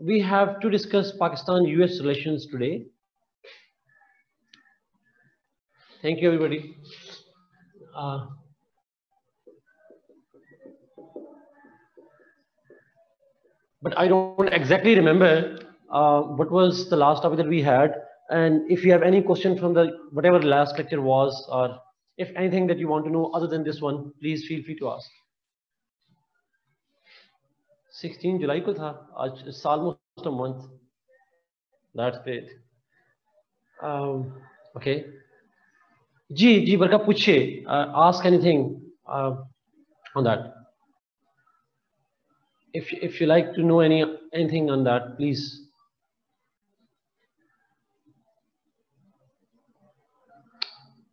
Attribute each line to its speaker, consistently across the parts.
Speaker 1: we have to discuss Pakistan-US relations today. Thank you, everybody. But I don't exactly remember what was the last topic that we had. And if you have any question from the whatever last lecture was, or if anything that you want to know other than this one, please feel free to ask. 16 July को था आज. It's almost a month. That's great. Okay. जी बरका पूछिए. Ask anything on that. If you like to know anything on that, please.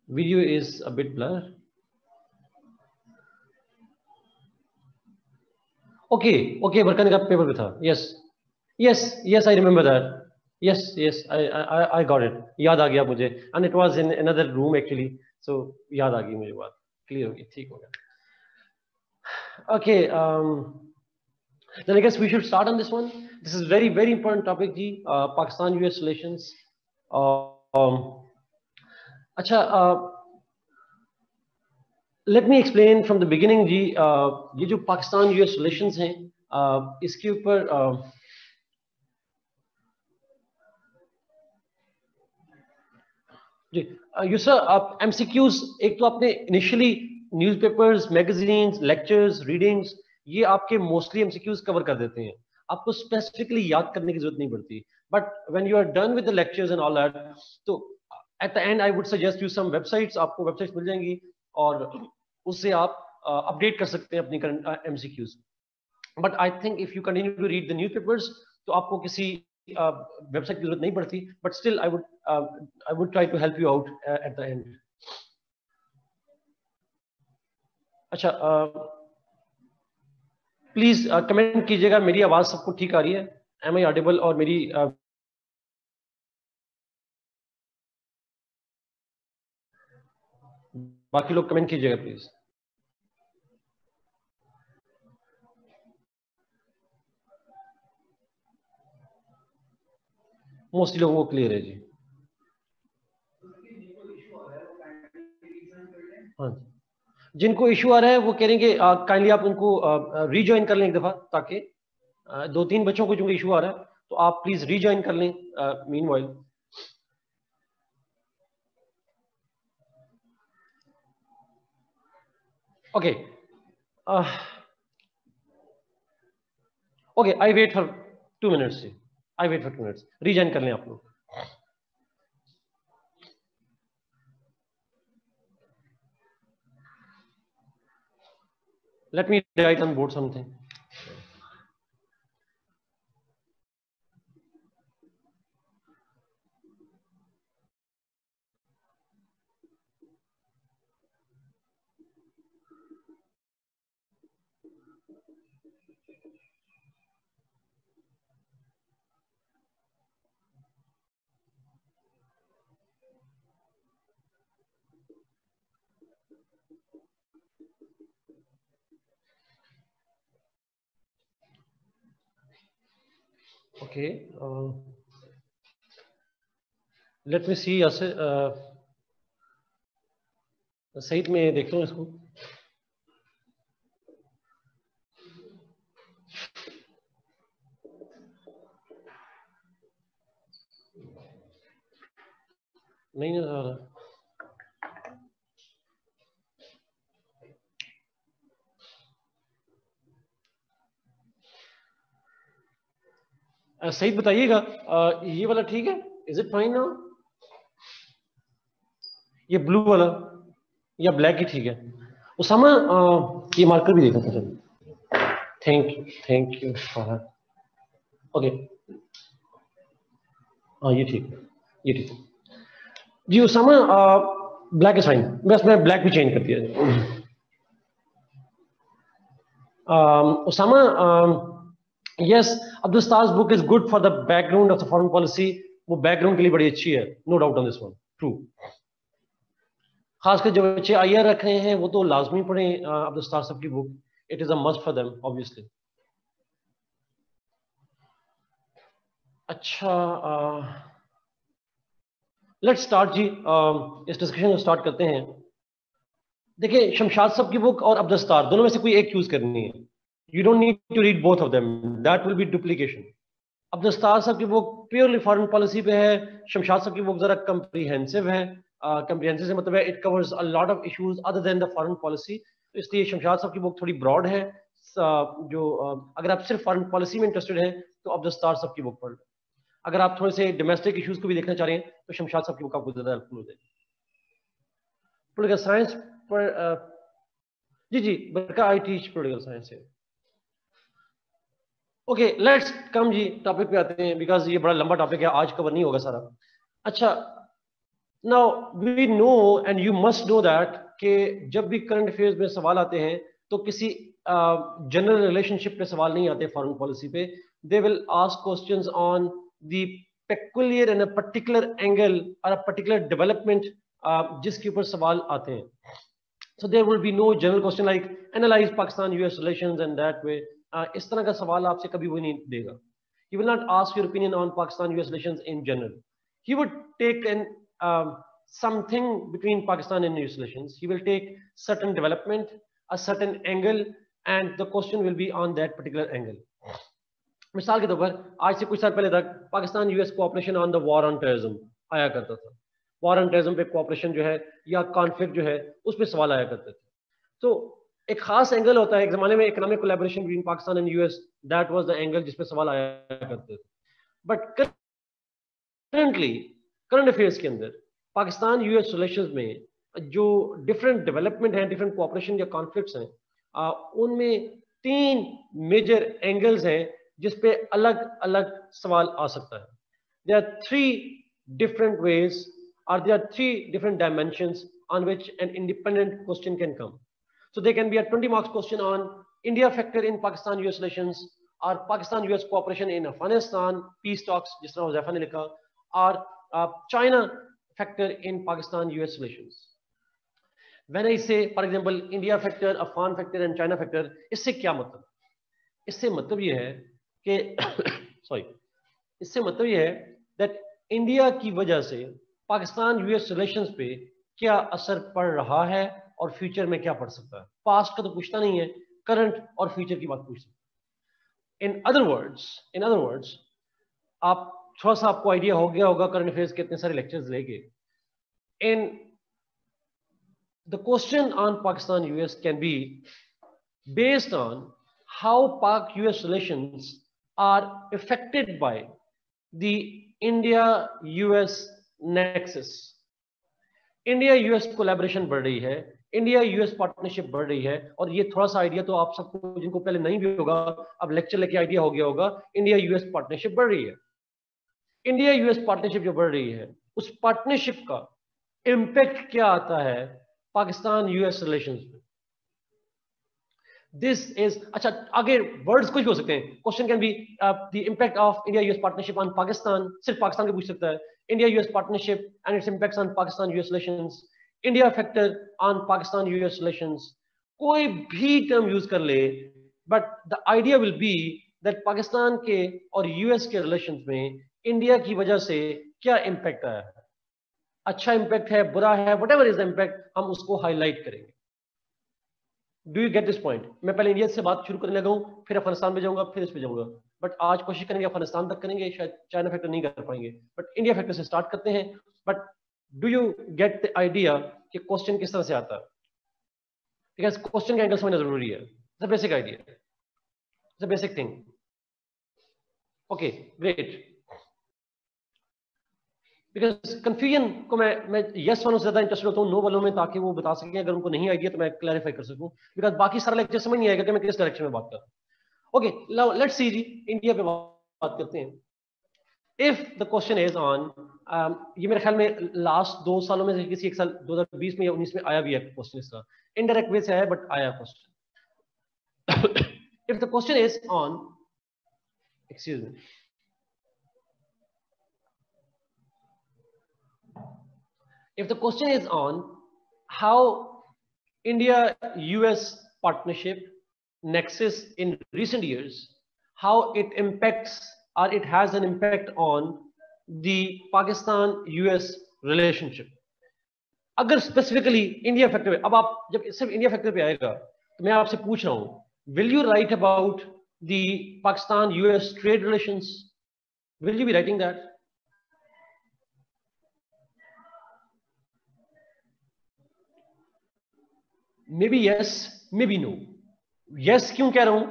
Speaker 1: Video is a bit blur. Okay, Barkan ka paper पे था. Yes, I remember that. Yes, I got it. याद आ गया मुझे. And it was in another room actually. So याद आ गई मुझे बात. Clear हो गई, ठीक हो गया. Okay, then I guess we should start on this one. This is very, very important topic, ji. Pakistan-US relations. अच्छा, let me explain from the beginning, जी. ये जो Pakistan-US relations हैं, इसके ऊपर जी, यूसर आप MCQs एक तो आपने initially newspapers, magazines, lectures, readings, ये आपके मोस्टली MCQs कवर कर देते हैं. आपको स्पेसिफिकली याद करने की जरूरत नहीं पड़ती. But when you are done with the lectures and all that, तो at the end I would suggest you some websites. आपको वेबसाइट्स मिल जाएंगी और उससे आप अपडेट कर सकते हैं अपनी current MCQs. But I think if you continue to read the newspapers तो आपको किसी वेबसाइट की जरूरत नहीं पड़ती. But still I would try to help you out at the end. अच्छा, प्लीज कमेंट कीजिएगा मेरी आवाज सबको ठीक आ रही है. Am I audible? और मेरी बाकी लोग कमेंट कीजिएगा प्लीज. मोस्टली लोगों को क्लियर है जी. हाँ, जिनको इशू आ रहा है वो कहेंगे काइंडली आप उनको रीजॉइन कर लें एक दफा, ताकि 2-3 बच्चों को जिनको इशू आ रहा है तो आप प्लीज रीजॉइन कर लें meanwhile. Okay, I wait for 2 minutes. I wait for 2 minutes. Rejoin कर लें आप लोग. Let me write on board something. Okay, let me see. सही में देखता हूँ इसको. नहीं नजर आ रहा. सही बताइएगा, ये वाला ठीक है? Is it fine now? ये ब्लू वाला या ब्लैक ही ठीक है? उसामा, ये मार्कर भी देखा था. Thank you for. ओके, हाँ ये ठीक है जी. Usama, black is fine. बस मैं ब्लैक भी चेंज कर दिया. Usama, yes, Abdul Stars book is good for the background of the foreign policy. वो बैकग्राउंड के लिए बड़ी अच्छी है. No doubt on this one. True. खासकर जो बच्चे IR रख रहे हैं वो तो लाजमी पढ़ें अब्दुल स्टार साहब की book. It is a must for them obviously. अच्छा, लेट्स स्टार्ट जी। इस डिस्कशन को स्टार्ट करते हैं। देखिए, शमशाद साहब की बुक और अब्दुस्तार, दोनों में से कोई एक चूज करनी है। You don't need to read both of them, that will be duplication. Abdus Sattar साहब की बुक प्योरली फॉरेन पॉलिसी पे है, शमशाद साहब की बुक जरा कम्प्रीहेंसिव है। कम्प्रीहेंसिव से मतलब है it covers a lot of issues other than the foreign policy, तो इसलिए शमशाद साहब की बुक थोड़ी ब्रॉड है। अगर आप सिर्फ फॉरेन पॉलिसी में इंटरेस्टेड हैं तो अब्दुस्तार साहब की बुक पढ़ लें। अगर आप थोड़े से डोमेस्टिक इश्यूज को भी देखना चाह रहे हैं तो शमशाद साहब की बुक आपको ज्यादा हेल्पफुल हो जाएगी। पोलिटिकल साइंस पर जी जी, बल्कि आई टीच पोलिटिकल साइंस है। ओके, लेट्स कम जी, टॉपिक पे आते हैं, बिकॉज ये बड़ा लंबा टॉपिक है, आज कवर नहीं होगा सारा। अच्छा, now we know and you must know that कि जब भी करंट अफेयर्स में सवाल आते हैं तो किसी जनरल रिलेशनशिप पे सवाल नहीं आते फॉरेन पॉलिसी पे। They will ask questions on the peculiar and a particular angle और अ पर्टिकुलर डेवलपमेंट जिसके ऊपर सवाल आते हैं। So there will be no general question like analyze Pakistan-US relations and that way. इस तरह का सवाल आपसे कभी वो नहीं देगा. He will not ask your opinion on Pakistan-US relations in general. He would take an something between Pakistan and US relations. He will take certain development, a certain angle, and the question will be on that particular angle. मिसाल के तौर पर आज से कुछ साल पहले तक Pakistan US cooperation on the war on terrorism आया करता था। वॉर ऑन टेररिज्म पे कोऑपरेशन जो है या कॉन्फ्लिक्ट जो है उस पर सवाल आया करते थे। तो एक खास एंगल होता है, एक जमाने में economic collaboration between Pakistan and US, that was the angle जिस पे सवाल आया करते थे। बट करंटली करंट अफेयर्स के अंदर पाकिस्तान यूएस रिलेशंस में जो डिफरेंट डेवलपमेंट है, डिफरेंट कोऑपरेशन या कॉन्फ्लिक्ट्स हैं, उनमें 3 मेजर एंगल्स हैं जिस पे अलग अलग सवाल आ सकता है। There are 3 different ways, or there are 3 different dimensions on which an independent question can come. So there can be a 20 marks question on India factor in Pakistan-US relations, or Pakistan-US cooperation in Afghanistan, peace talks, जिस तरह हुज़ैफा ने लिखा, or China factor in Pakistan-US relations. When I say, for example, India factor, Afghan factor and China factor, इससे क्या मतलब? इससे मतलब ये है कि सॉरी, इससे मतलब ये है दैट इंडिया की वजह से पाकिस्तान यूएस रिलेशंस पे क्या असर पड़ रहा है और फ्यूचर में क्या पड़ सकता है। पास्ट का तो पूछता नहीं है, करंट और फ्यूचर की बात पूछ सकते हैं। इन अदर वर्ड्स आप थोड़ा सा आपको आइडिया हो गया होगा करंट अफेयर्स के इतने सारे लेक्चर्स लेके। इन the question on Pakistan US can be based on how Pak US relations are affected by the India US nexus. India US collaboration बढ़ रही है, इंडिया यूएस पार्टनरशिप बढ़ रही है, और ये थोड़ा सा आइडिया तो आप सबको जिनको पहले नहीं भी होगा अब लेक्चर लेके आइडिया हो गया होगा, इंडिया यूएस पार्टनरशिप बढ़ रही है। इंडिया यूएस पार्टनरशिप जो बढ़ रही है उस पार्टनरशिप का इंपैक्ट क्या आता है पाकिस्तान यूएस रिलेशंस में। दिस इज, अच्छा आगे वर्ड्स कुछ भी हो सकते हैं। Question can be the impact of India US partnership on Pakistan, सिर्फ पाकिस्तान के पूछ सकता है। India US partnership and it's impacts on Pakistan US relations, India factor on Pakistan US relations, कोई भी टर्म यूज कर ले, but the idea will be that Pakistan के और यूएस के रिलेशंस में इंडिया की वजह से क्या इंपैक्ट आया है। अच्छा इंपैक्ट है, बुरा है, व्हाटएवर इज द इंपैक्ट, हम उसको हाईलाइट करेंगे। Do you get this point? मैं पहले इंडिया से बात शुरू करने लगा हूं, फिर अफगानिस्तान में जाऊंगा, फिर इस पे जाऊंगा, बट आज कोशिश करेंगे अफगानिस्तान तक करेंगे, शायद चाइना फैक्टर नहीं कर पाएंगे, बट इंडिया फैक्टर से स्टार्ट करते हैं। But do you get the idea कि क्वेश्चन किस तरह से आता है? बिकॉज क्वेश्चन का एंगल समझना जरूरी है। The basic idea, the basic thing. Okay great. Because confusion को मैं यस वालों से ज्यादा इंटरेस्टेड होता हूँ नो वालों में, ताकि वो बता सकें अगर उनको नहीं आइडिया तो मैं क्लैरिफाई कर सकूं, बिकॉज बाकी सारा लेक्चर समझ नहीं आएगा कि मैं किस डायरेक्शन में बात कर रहा हूं। ओके लेट्स सी जी, इंडिया पे बात करते हैं। If the question is on, ये मेरे ख्याल में लास्ट 2 सालों में से किसी एक साल 2020 में या 19 में आया भी है क्वेश्चन, इसका इनडायरेक्ट वे से आया बट आया question. If the question is on, excuse me, if the question is on how India-US partnership nexus in recent years, how it impacts or it has an impact on the Pakistan-US relationship. अगर specifically India factor पे, अब आप जब सिर्फ India factor पे आएगा तो मैं आपसे पूछ रहा हूं, will you write about the Pakistan US trade relations? Will you be writing that? Maybe yes, maybe no. Yes क्यों कह रहा हूं?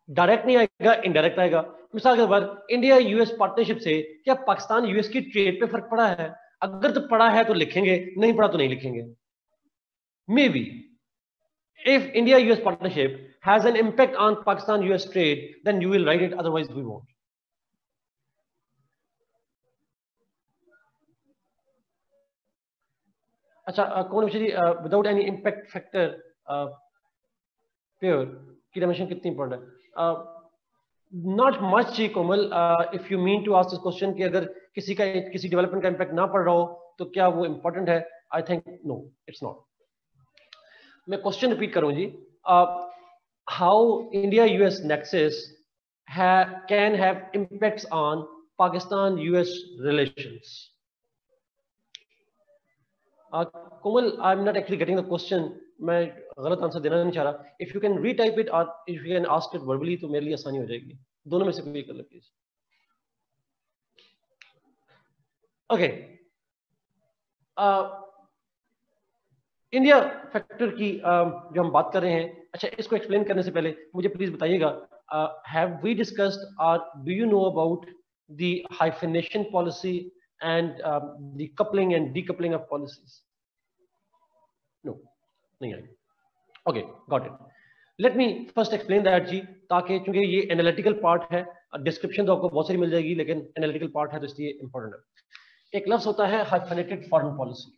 Speaker 1: डायरेक्ट नहीं आएगा, इनडायरेक्ट आएगा. मिसाल के तौर पर इंडिया यूएस पार्टनरशिप से क्या पाकिस्तान यूएस की ट्रेड पे फर्क पड़ा है? अगर तो पड़ा है तो लिखेंगे, नहीं पड़ा तो नहीं लिखेंगे. Maybe if India-US partnership has an impact on Pakistan-US trade, then you will write it. Otherwise, we won't. अच्छा, कौन जी, without any impact factor pair की dimension कितनी important है? Not much ji Komal. If you mean to ask this question कि अगर किसी development का impact ना पड़ रहा हो तो क्या वो important है? I think no, it's not. मैं क्वेश्चन रिपीट करूं जी. How India US nexus can have impacts on Pakistan US relations? Komal, I am not actually getting the question. मैं गलत आंसर देना नहीं चाह रहा. If you can retype it और if you can ask it verbally तो मेरे लिए आसानी हो जाएगी. दोनों में से कोई कर लो प्लीज. ओके, इंडिया फैक्टर की जो हम बात कर रहे हैं, अच्छा इसको एक्सप्लेन करने से पहले मुझे प्लीज बताइएगा, हैव वी डिस्कस्ड और do you know about the hyphenation policy and the coupling and decoupling of policies? No, नहीं I. Okay, got it. Let me first explain that जी, ताकि चूंकि ये एनालिटिकल पार्ट है, डिस्क्रिप्शन तो आपको बहुत सारी मिल जाएगी लेकिन एनालिटिकल पार्ट है तो इसलिए इंपॉर्टेंट है. एक लफ्ज होता है हाइफिनेटेड फॉरेन पॉलिसी.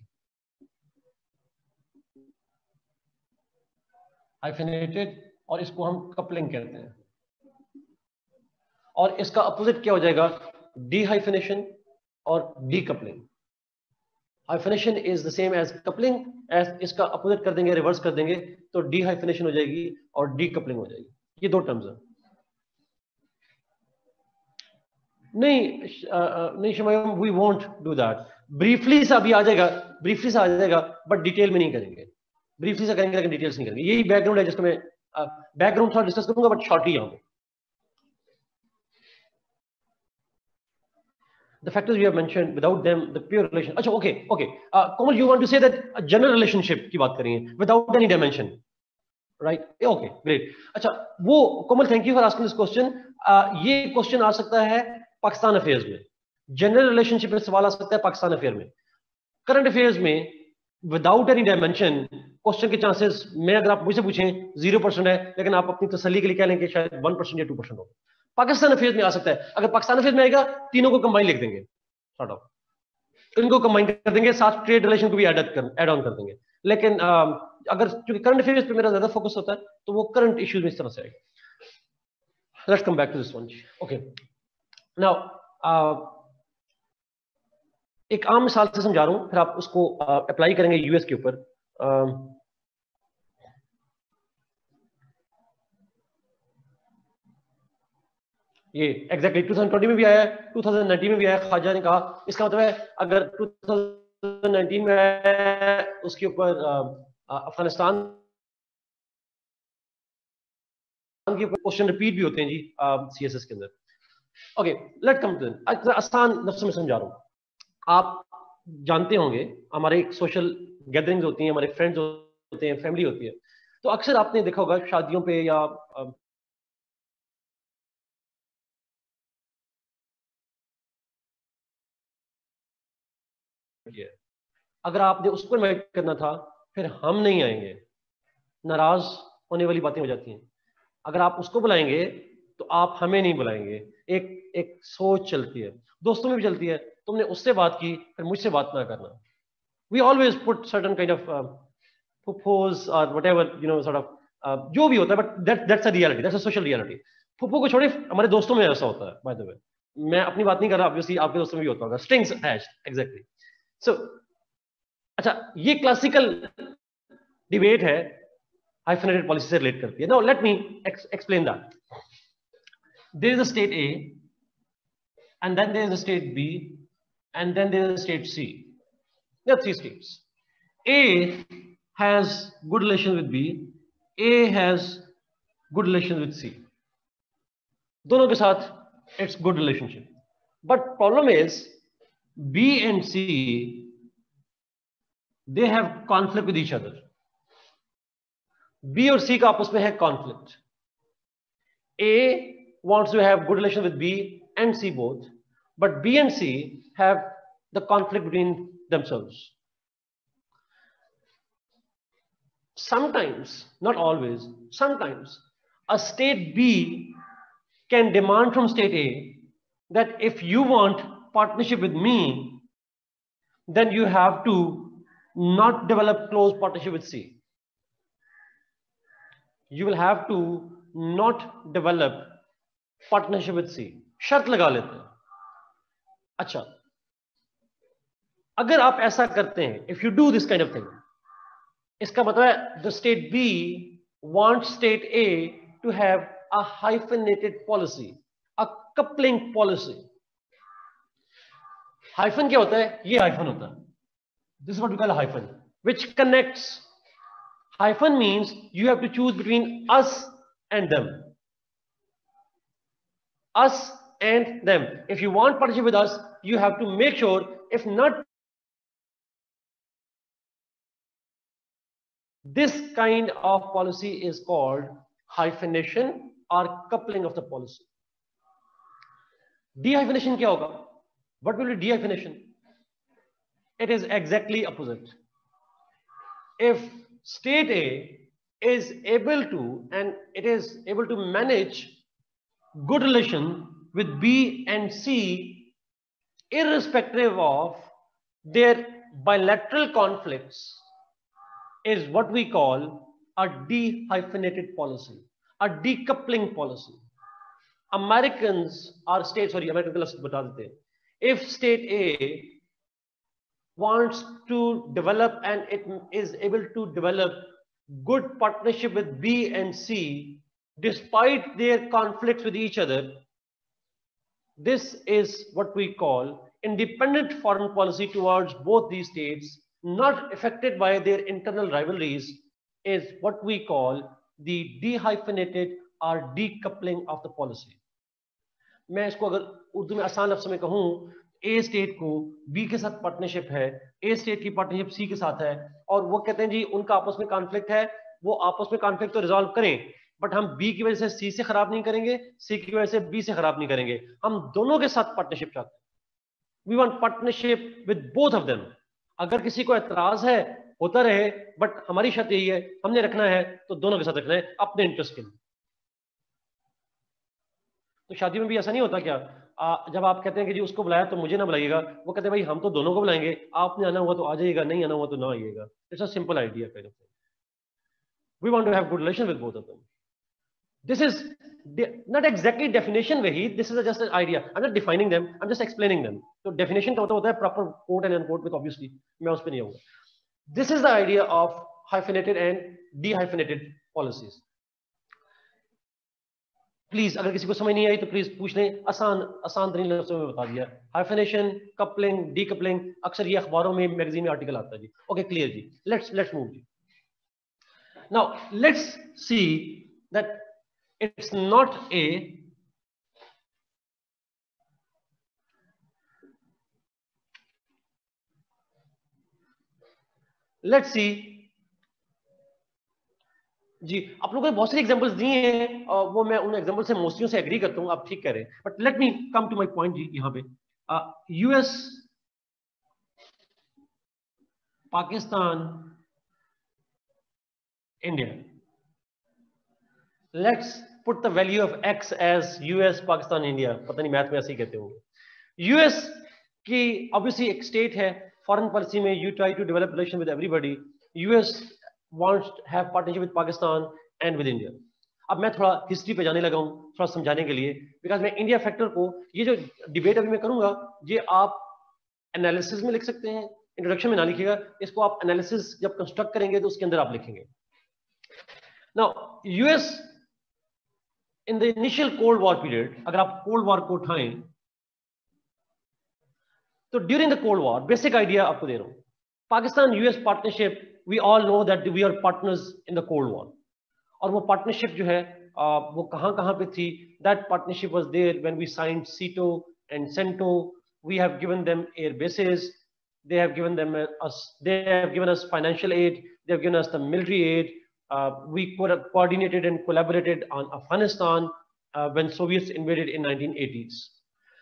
Speaker 1: हाइफिनेटेड, और इसको हम कपलिंग कहते हैं. और इसका अपोजिट क्या हो जाएगा? डीहाइफिनेशन और decoupling. Hyphenation is the same as coupling, as इसका अपोजिट कर देंगे, रिवर्स कर देंगे तो डीहाइफिनेशन हो जाएगी और डीकपलिंग हो जाएगी. ये दो टर्म्स हैं. नहीं Shamayam, we won't do that. Briefly सा भी आ जाएगा, ब्रीफली सा आ जाएगा, बट डिटेल में नहीं करेंगे. ब्रीफली से करेंगे लेकिन डिटेल्स नहीं करेंगे. यही बैकग्राउंड है जिसको मैं बैकग्राउंड थोड़ा डिस्कस करूंगा बट शॉर्टली यहां पे. The factors we have mentioned, without them the pure relation. अच्छा, okay. Komal, you want to say that a general relationship की बात करेंगे without any dimension, right? Okay, great. अच्छा, वो कोमल, thank you for asking this question. ये question आ सकता है Pakistan affairs में. जनरल रिलेशनशिप में सवाल आ सकता है पाकिस्तान अफेयर में. करंट अफेयर्स में विदाउट एनी डायमेंशन क्वेश्चन के चांसेस, मैं अगर आप मुझसे पूछें 0% है, लेकिन आप अपनी तसल्ली के लिए कह लें कि शायद 1% या 2% हो. पाकिस्तान अफेयर्स में आ सकता है. अगर पाकिस्तान अफेयर्स में आएगा, तीनों को कंबाइन लिख देंगे, सॉर्ट ऑफ इनको कंबाइन कर देंगे, साथ ट्रेड रिलेशन को भी ऐड ऑन कर देंगे. लेकिन अगर क्योंकि करंट अफेयर्स पे मेरा ज्यादा फोकस होता है तो वो करंट इश्यूज में इस तरह से आएगा. Let's come back to this one. Okay, now एक आम मिसाल से समझा रहा हूं, फिर आप उसको अप्लाई करेंगे यूएस के ऊपर. ये एग्जैक्टली 2020 में भी आया है, 2019 में भी आया. ख्वाजा ने कहा, इसका मतलब है अगर 2019 में आया उसके ऊपर अफगानिस्तान के ऊपर क्वेश्चन रिपीट भी होते हैं जी सीएसएस के अंदर. ओके, लेट कम टू आसान लफ्ज़ों में समझा रहा हूं. आप जानते होंगे हमारे एक सोशल गैदरिंग्स होती हैं, हमारे फ्रेंड्स होते हैं, फैमिली होती है, तो अक्सर आपने देखा होगा शादियों पे या अगर आपने उसको इनवाइट करना था, फिर हम नहीं आएंगे, नाराज होने वाली बातें हो जाती हैं. अगर आप उसको बुलाएंगे तो आप हमें नहीं बुलाएंगे. एक सोच चलती है, दोस्तों में भी चलती है. तुमने उससे बात की, फिर मुझसे बात ना करना. We always put certain kind of फुफोज और whatever, you know, sort of जो भी होता है, but that's a reality, that's a social reality. फुफो को छोड़े हमारे दोस्तों में ऐसा होता है. बाय द वे, मैं अपनी बात नहीं कर रहा, ऑब्वियसली आपके दोस्तों में भी होता होगा. Strings attached, exactly. सो अच्छा, ये क्लासिकल डिबेट है, हाइफिनेटेड पॉलिसी से रिलेट करती है. Now let me explain that. There is a state A and then there is a state B, and then there is a state C. There are three states. A has good relations with B, A has good relations with C. दोनों के साथ it's good relationship. But problem is B and C, they have conflict with each other. B और C का आपस में है conflict. A wants to have good relation with B and C both, but B and C have the conflict between themselves. Sometimes, not always, sometimes a state B can demand from state A that if you want partnership with me, then you have to not develop close partnership with C. You will have to not develop partnership with C. शर्त लगा लेते हैं. अच्छा, अगर आप ऐसा करते हैं, if you do this kind of thing, इसका मतलब है the state B wants state A to have a hyphenated policy, a coupling policy. Hyphen क्या होता है? ये hyphen होता है. This is what we call a hyphen, which connects. Hyphen means you have to choose between us and them. Us and them. If you want partnership with us, you have to make sure, if not, this kind of policy is called hyphenation or coupling of the policy. Dehyphenation क्या होगा? What will be dehyphenation? It is exactly opposite. If state A is able to, and it is able to manage good relation with B and C, irrespective of their bilateral conflicts, is what we call a dehyphenated policy, a decoupling policy. Americans are states, sorry, American को लफ्ज़ बता देते हैं. If state A wants to develop and it is able to develop good partnership with B and C, despite their conflicts with each other, this is what we call independent foreign policy towards both these states, not affected by their internal rivalries, is what we call the dehyphenated or decoupling of the policy. मैं इसको अगर उर्दू में आसान लफ्ज़ में कहूँ, ए state को B के साथ पार्टनरशिप है, ए स्टेट की पार्टनरशिप सी के साथ है, और वो कहते हैं जी उनका आपस में कॉन्फ्लिक्ट है, वो आपस में कॉन्फ्लिक्ट तो रिजॉल्व करें, बट हम बी की वजह से सी से खराब नहीं करेंगे, सी की वजह से बी से खराब नहीं करेंगे, हम दोनों के साथ पार्टनरशिप चाहते हैं. We want partnership with both of them. अगर किसी को एतराज है होता रहे, बट हमारी शर्त यही है, हमने रखना है तो दोनों के साथ रखना है अपने इंटरेस्ट के लिए. तो शादी में भी ऐसा नहीं होता क्या? जब आप कहते हैं कि जी उसको बुलाया तो मुझे ना बुलाइएगा, वो कहते हैं भाई हम तो दोनों को बुलाएंगे, आपने आना हुआ तो आ जाइएगा, नहीं आना हुआ तो ना आइएगा. It's a simple idea kind of thing. We want to have good relation with both of them. This is not exactly definition Waheed, this is just an idea. I am not defining them, I am just explaining them. तो definition का होता है proper quote and unquote में, obviously मैं उस पर नहीं आऊंगा. This is the idea of hyphenated and dehyphenated policies. Please अगर किसी को समझ नहीं आई तो प्लीज पूछ लें, आसान तरीन लफ्ज़ों में बता दिया. हाइफेनेशन, कपलिंग, डीकपलिंग, अक्सर ये अखबारों में, मैगजीन में आर्टिकल आता है जी. ओके, क्लियर जी. लेट्स मूव जी. Now let's see that it's not a let's see जी. आप लोगों ने बहुत सारे एग्जांपल्स दिए हैं, वो मैं उन एग्जांपल से मोस्टली से एग्री करता हूं, आप ठीक कह रहे हैं, but let me come to my point जी. यहां पे US, Pakistan, India. Let's put the value of X as US, Pakistan, India. पता नहीं मैथ में ऐसे ही कहते होंगे. यूएस की ऑब्वियसली एक स्टेट है, फॉरेन पॉलिसी में you try to develop relation with everybody. US wants to have partnership with Pakistan and with India. अब मैं थोड़ा हिस्ट्री पे जाने लगा हूँ थोड़ा समझाने के लिए, बिकॉज मैं इंडिया फैक्टर को, ये जो डिबेट अभी मैं करूंगा, ये आप एनालिसिस में लिख सकते हैं, इंट्रोडक्शन में ना लिखिएगा, इसको आप एनालिसिस जब कंस्ट्रक्ट करेंगे तो उसके अंदर आप लिखेंगे. Now US in the initial cold war period, अगर आप कोल्ड वॉर को उठाएं तो during the cold war, basic idea आपको दे रहा हूं, Pakistan US partnership, we all know that we are partners in the cold war, और वो पार्टनरशिप जो है वो कहां कहां पे थी? That partnership was there when we signed SEATO and CENTO. We have given them air bases, they have given them they have given us financial aid, they have given us the military aid. We coordinated and collaborated on Afghanistan when Soviets invaded in 1980s.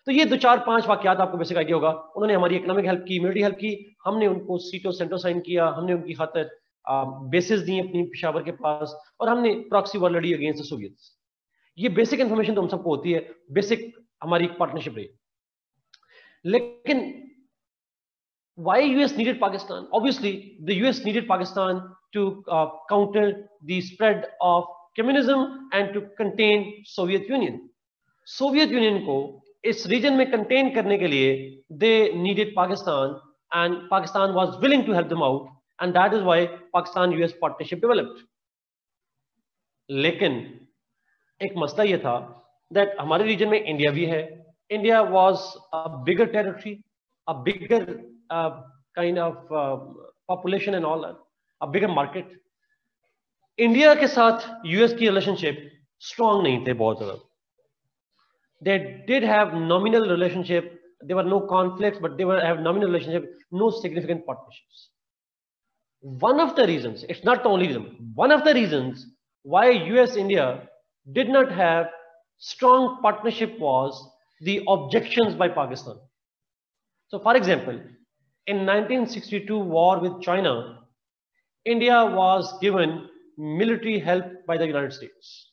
Speaker 1: तो ये 2-4-5 वाकयात आपको basic idea होगा. उन्होंने हमारी economic help की, military help की, हमने उनको सीटो सेंटो साइन किया, हमने उनकी खातिर बेसिस दी अपनी पेशावर के पास, और हमने प्रॉक्सी वॉर लड़ी अगेंस्ट द सोवियट्स. ये बेसिक इंफॉर्मेशन तो हम सबको होती है, बेसिक हमारी पार्टनरशिप रही. लेकिन why US needed Pakistan? Obviously, the US needed Pakistan to counter the spread of communism and to contain Soviet Union. Soviet Union को इस region में contain करने के लिए they needed Pakistan, and Pakistan was willing to help them out, and that is why Pakistan-US partnership developed. लेकिन एक मसला ये था that हमारे region में India भी है. India was a bigger territory, a bigger kind of population and all that, a bigger market. India के साथ यूएस की रिलेशनशिप स्ट्रांग नहीं थे बहुत ज्यादा. They did have nominal relationship, there were no conflicts, but they were have nominal relationship, no significant partnerships. One of the reasons, it's not the only reason, one of the reasons why US India did not have strong partnership was the objections by Pakistan. So for example, in 1962 war with China, India was given military help by the United States.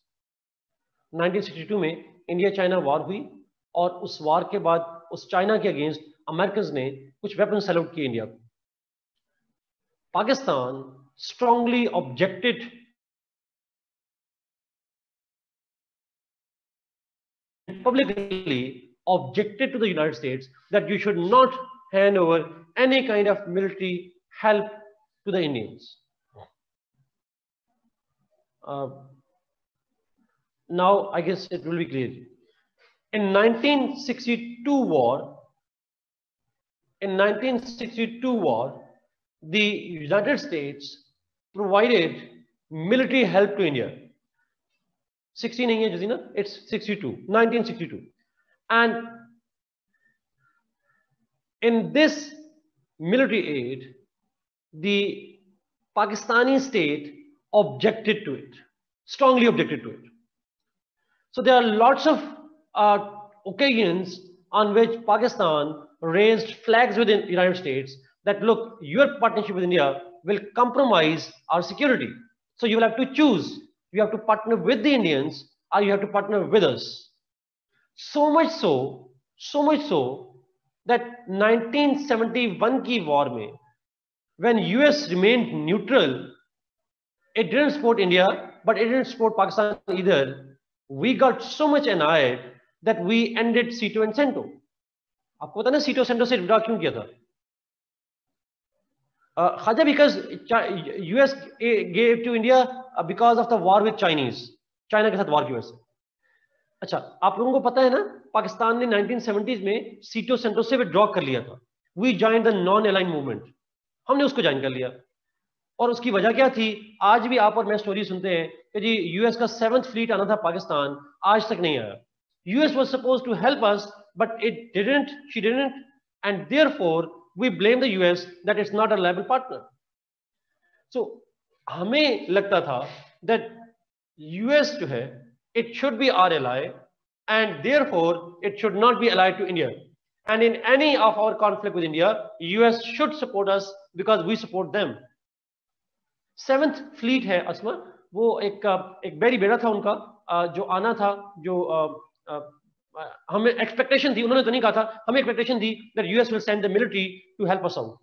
Speaker 1: 1962 में India China war हुई, और उस war के बाद उस China के against American ने कुछ वेपन सेल आउट किए इंडिया को. Pakistan strongly objected publicly objected to the United States that you should not hand over any kind of military help to the Indians. Now I guess it will be clear. In 1962 war, the United States provided military help to India. 60 नहीं है जजीना, it's 62, 1962. And in this military aid, the Pakistani state objected to it, strongly objected to it. So there are lots of occasions on which Pakistan raised flags within the United States that, look, your partnership with India will compromise our security. So you will have to choose. You have to partner with the Indians, or you have to partner with us. So much so that 1971 की war में, when US remained neutral, it didn't support India, but it didn't support Pakistan either. We got so much annoyed that we ended CETO and CENTO. आपको पता ना CETO CENTO से withdraw क्यों किया था? Khaja, because US gave to India because of the war with Chinese. China के साथ war की वजह से. अच्छा, आप लोगों को पता है ना, पाकिस्तान ने 1970s में सीटो सेंटो से विड्रॉ कर लिया था. We joined the non-aligned movement. हमने उसको ज्वाइन कर लिया. और उसकी वजह क्या थी? आज भी आप और मैं स्टोरी सुनते हैं कि जी यूएस का 7th फ्लीट आना था पाकिस्तान, आज तक नहीं आया. US was supposed to help us, but it didn't, she didn't, and therefore we blame the US that it's not a reliable partner. So हमें लगता था that US जो है, it should be our ally, and therefore it should not be allied to India. And in any of our conflict with India, US should support us because we support them. 7th fleet है असमा, वो एक berry बेड़ा था उनका, जो आना था, जो हमें एक्सपेक्टेशन थी, उन्होंने तो नहीं कहा था, हमें एक्सपेक्टेशन थी that US will send the military to help us out,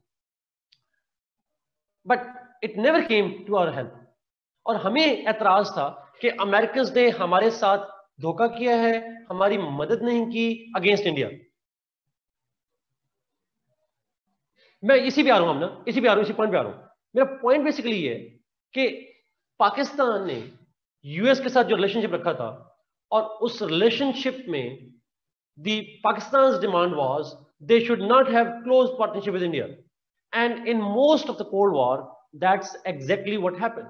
Speaker 1: but it never came to our help. और हमें एतराज था कि अमेरिकन ने हमारे साथ धोखा किया है, हमारी मदद नहीं की अगेंस्ट इंडिया. मैं इसी पे आ रहा हूं, इसी पॉइंट पे आ रहा हूं. मेरा पॉइंट बेसिकली ये है कि पाकिस्तान ने यूएस के साथ जो रिलेशनशिप रखा था, और उस रिलेशनशिप में Pakistan's demand was they should not have close partnership with India. And in most of the Cold War, that's exactly what happened.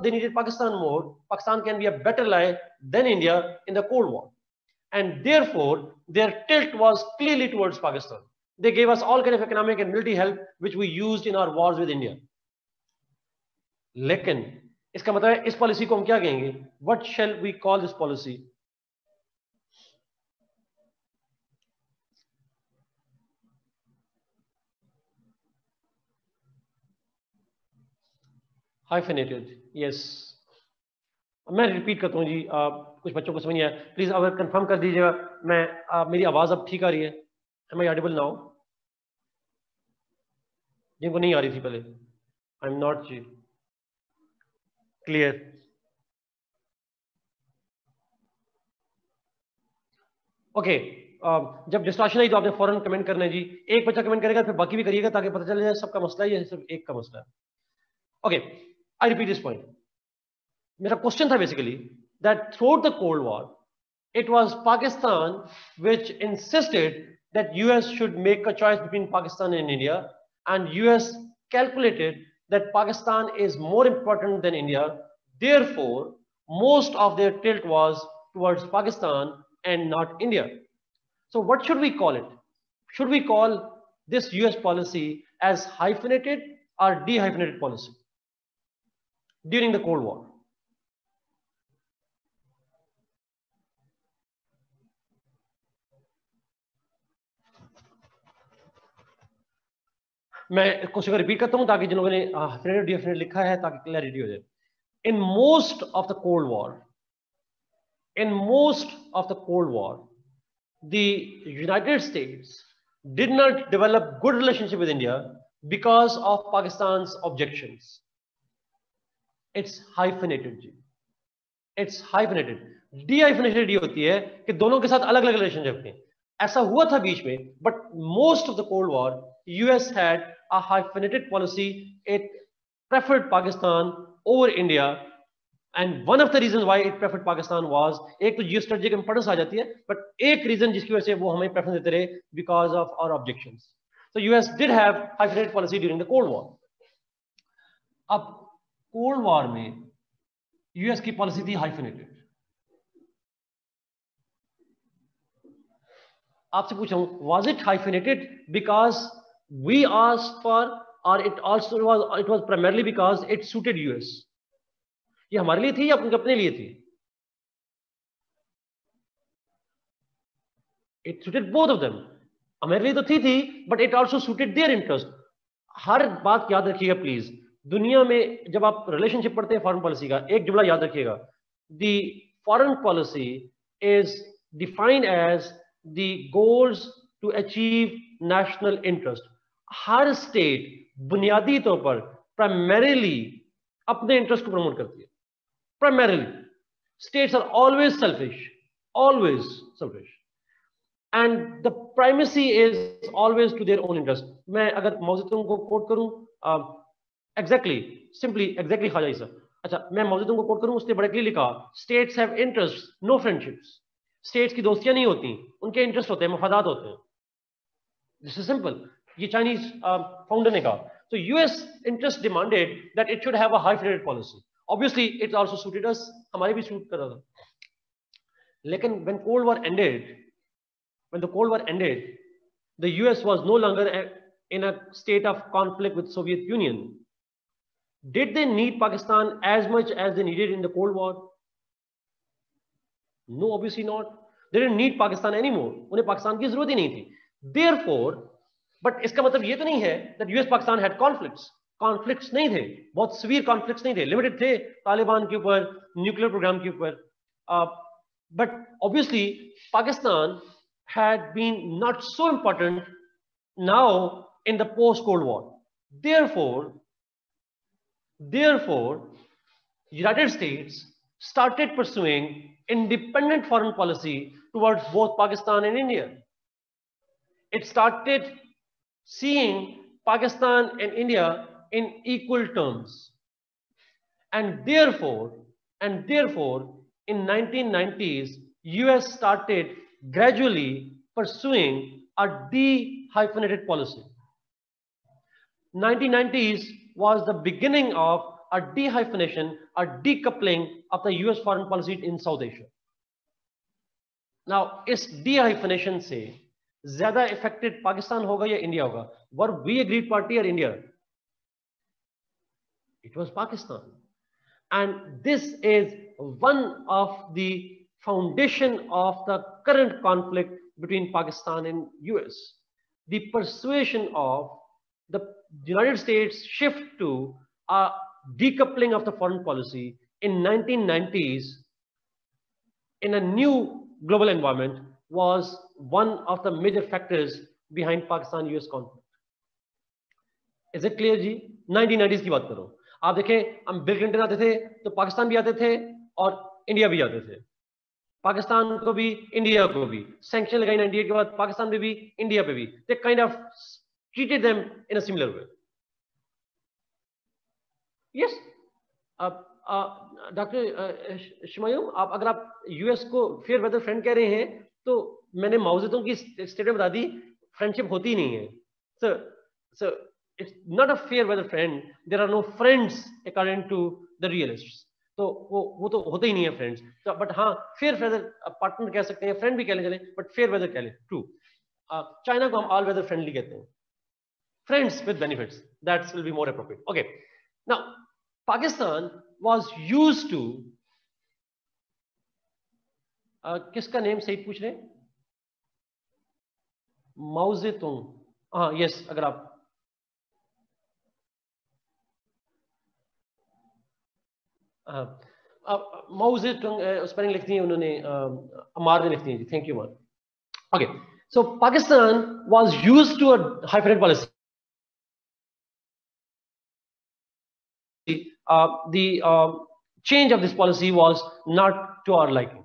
Speaker 1: They needed Pakistan more. Pakistan can be a better ally than India in the Cold War. And therefore, their tilt was clearly towards Pakistan. They gave us all kind of economic and military help, which we used in our wars with India. लेकिन इसका मतलब है इस policy को हम क्या कहेंगे? What shall we call this policy? Hyphenated. Yes. मैं रिपीट करता हूँ जी, कुछ बच्चों को समझ नहीं आया, प्लीज अगर कंफर्म कर दीजिएगा। मेरी आवाज अब ठीक आ रही है? Am I audible now? जिनको नहीं आ रही थी पहले, आई एम नॉट क्लियर। ओके, जब डिस्ट्रैक्शन आई तो आपने फौरन कमेंट करना है जी। एक बच्चा कमेंट करेगा फिर बाकी भी करिएगा ताकि पता चल जाए सबका मसला है या सिर्फ एक का मसला है। Okay, I repeat this point. मेरा क्वेश्चन था basically that through the cold war it was Pakistan which insisted that US should make a choice between Pakistan and India, and US calculated that Pakistan is more important than India. Therefore, most of their tilt was towards Pakistan and not India. So what should we call it? Should we call this US policy as hyphenated or dehyphenated policy during the Cold War? मैं question को repeat करता हूं ताकि जिन लोगों ने definite definite लिखा है ताकि क्लैरिटी हो जाए। In most of the cold war, in most of the cold war, the United states did not develop good relationship with India because of Pakistan's objections. It's hyphenated जी, it's hyphenated. Dehyphenated ये होती है कि दोनों के साथ अलग अलग रिलेशनशिप थे। ऐसा हुआ था बीच में, but most of the Cold War, US had a hyphenated policy. It preferred Pakistan over India, and one of the reasons why it preferred Pakistan was, एक तो geostrategic importance आ जाती है, but एक reason जिसकी वजह से वो हमें preference देते रहे because of our objections. So US did have hyphenated policy during the Cold War. अब Cold War में US की policy थी hyphenated. आपसे पूछा हूं, was it hyphenated because we asked for, or it was primarily because it suited US? ये हमारे लिए थी या अपने लिए थी? It suited both of them. हमारे लिए तो थी, but it also suited their interest. हर बात याद रखिएगा प्लीज, दुनिया में जब आप रिलेशनशिप पढ़ते हैं फॉरेन पॉलिसी का, एक जुमला याद रखिएगा, the foreign policy is defined as the goals to achieve national interest. हर स्टेट बुनियादी तौर पर प्राइमरीली अपने इंटरेस्ट को प्रमोट करती है। Primarily, states are always selfish, and the primacy is always to their own interest. मैं अगर माओ ज़ेडुंग को कोट करूं, exactly खाजा सर, अच्छा मैं माओ ज़ेडुंग को कोट करूं, उसने बड़े क्लियर लिखा, states have interests, no friendships. States की दोस्तियां नहीं होती, उनके इंटरेस्ट होते हैं, मफादात होते हैं। This is simple. ये चाइनीज फाउंडर ने कहा। So US interest demanded that it should have a hyphenated policy. Obviously, it also suited us. हमारे भी suit कर रहा था। लेकिन when the Cold War ended, the US was no longer in a state of conflict with Soviet Union. Did they need Pakistan as much as they needed in the Cold War? No, obviously not. They didn't need Pakistan anymore. उन्हें पाकिस्तान की जरूरत ही नहीं थी। Therefore, but इसका मतलब ये तो नहीं है that US Pakistan had conflicts. Conflicts नहीं थे, बहुत सीवियर कॉन्फ्लिक्ट्स नहीं थे, लिमिटेड थे तालिबान के ऊपर, न्यूक्लियर प्रोग्राम के ऊपर, but obviously Pakistan had been not so important now in the post cold war. therefore United States started pursuing independent foreign policy towards both Pakistan and India. It started seeing Pakistan and India in equal terms, and therefore in 1990s, US started gradually pursuing a de-hyphenated policy. 1990s was the beginning of a dehyphenation, a decoupling of the US foreign policy in South Asia. Now, is dehyphenation से ज़्यादा affected Pakistan होगा या India होगा? Were we a agreed party or India? It was Pakistan. And this is one of the foundation of the current conflict between Pakistan and US. The persuasion of the United States shift to a decoupling of the foreign policy in 1990s in a new global environment was one of the major factors behind Pakistan-US conflict. Is it clear ji? 1990s की बात करो. आप देखें, हम bill Clinton आते थे तो पाकिस्तान भी आते थे और इंडिया भी आते थे. पाकिस्तान को भी इंडिया को भी सैंक्शन लगाई 98 के बाद पाकिस्तान पे भी इंडिया पे भी. They kind of treated them in a similar way. Yes. Doctor Shamayum, आप अगर आप यूएस को फेयर वेदर फ्रेंड कह रहे हैं तो मैंने माओ ज़ेडुंग की स्टेटमेंट बता दी, फ्रेंडशिप होती नहीं है. So it's not a fair weather friend. There are no friends according to the realists. तो वो तो होते ही नहीं है फ्रेंड्स. तो बट हाँ, फेयर वेदर पार्टनर कह सकते हैं, फ्रेंड भी कह लें चले, बट फेयर वेदर कह लें. ट्रू. चाइना को हम ऑल वेदर फ्रेंडली कहते हैं. Friends with benefits. That will be more appropriate. Okay. Now, Pakistan was used to किसका नेम सही पूछ रहे हैं? माओ ज़ेडुंग. हाँ, यस. अगर आप माओ ज़ेडुंग स्पेलिंग लिखती है उन्होंने, अमार ने लिखती है. Thank you Ammar. Okay. So Pakistan was used to a hybrid policy. The change of this policy was not to our liking.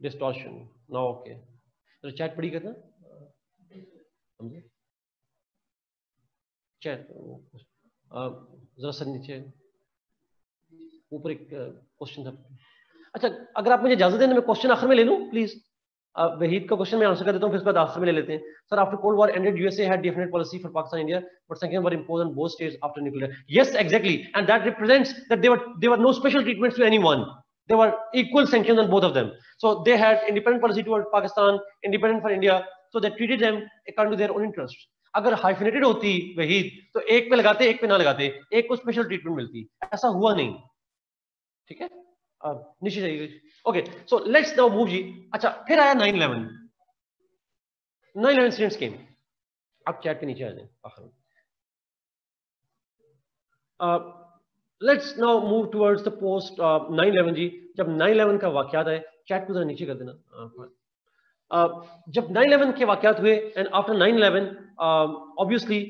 Speaker 1: Distortion. Now, okay. So chat पढ़ी करना. समझे? Chat. जरा सा नीचे ऊपर एक क्वेश्चन था. अच्छा, अगर आप मुझे इजाजत दें तो मैं क्वेश्चन आखिर में ले लूं प्लीज. वहीद का क्वेश्चन मैं आंसर कर देता हूं, फिर उसके बाद आखिर में ले लेते हैं. Sir, after cold war ended USA had different policy for Pakistan India but sanctions were imposed on both states after nuclear. Yes, exactly, and that represents that there were no special treatments to anyone. There were equal sanctions on both of them. So they had independent policy toward Pakistan, independent for India. So they treated them according to their own interests. अगर hyphenated होती वहीद तो एक पे लगाते, एक पे ना लगाते, एक को स्पेशल ट्रीटमेंट मिलती. ऐसा हुआ नहीं. ठीक है, नीचे जाइए. Okay, so let's now move जी. अच्छा, फिर आया 9/11. 9/11 इंसिडेंट्स केम. आप चैट के नीचे आ जाएं आखिर में. Let's now move towards the post 9/11 जी. जब 9/11 का वाकयात है, चैट को जरा नीचे कर देना. जब 9/11 के वाकयात हुए and after 9/11 obviously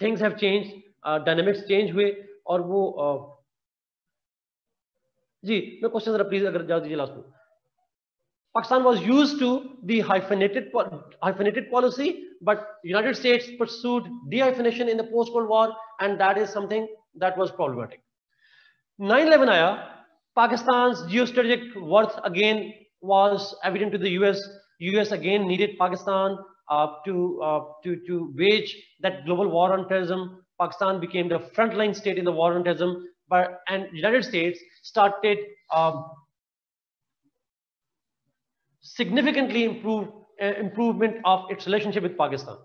Speaker 1: things have change, dynamics change हुए और वो जी, मैं क्वेश्चन जरा प्लीज अगर जा दीजिए लास्ट में. Pakistan was used to the hyphenated policy, but United States pursued de-hyphenation in the post-Cold War, and that is something that was problematic. 9/11 आया, Pakistan's geostrategic worth again was evident to the US. US again needed Pakistan to wage that global war on terrorism. Pakistan became the frontline state in the war on terrorism, and United States started significantly improvement of its relationship with Pakistan.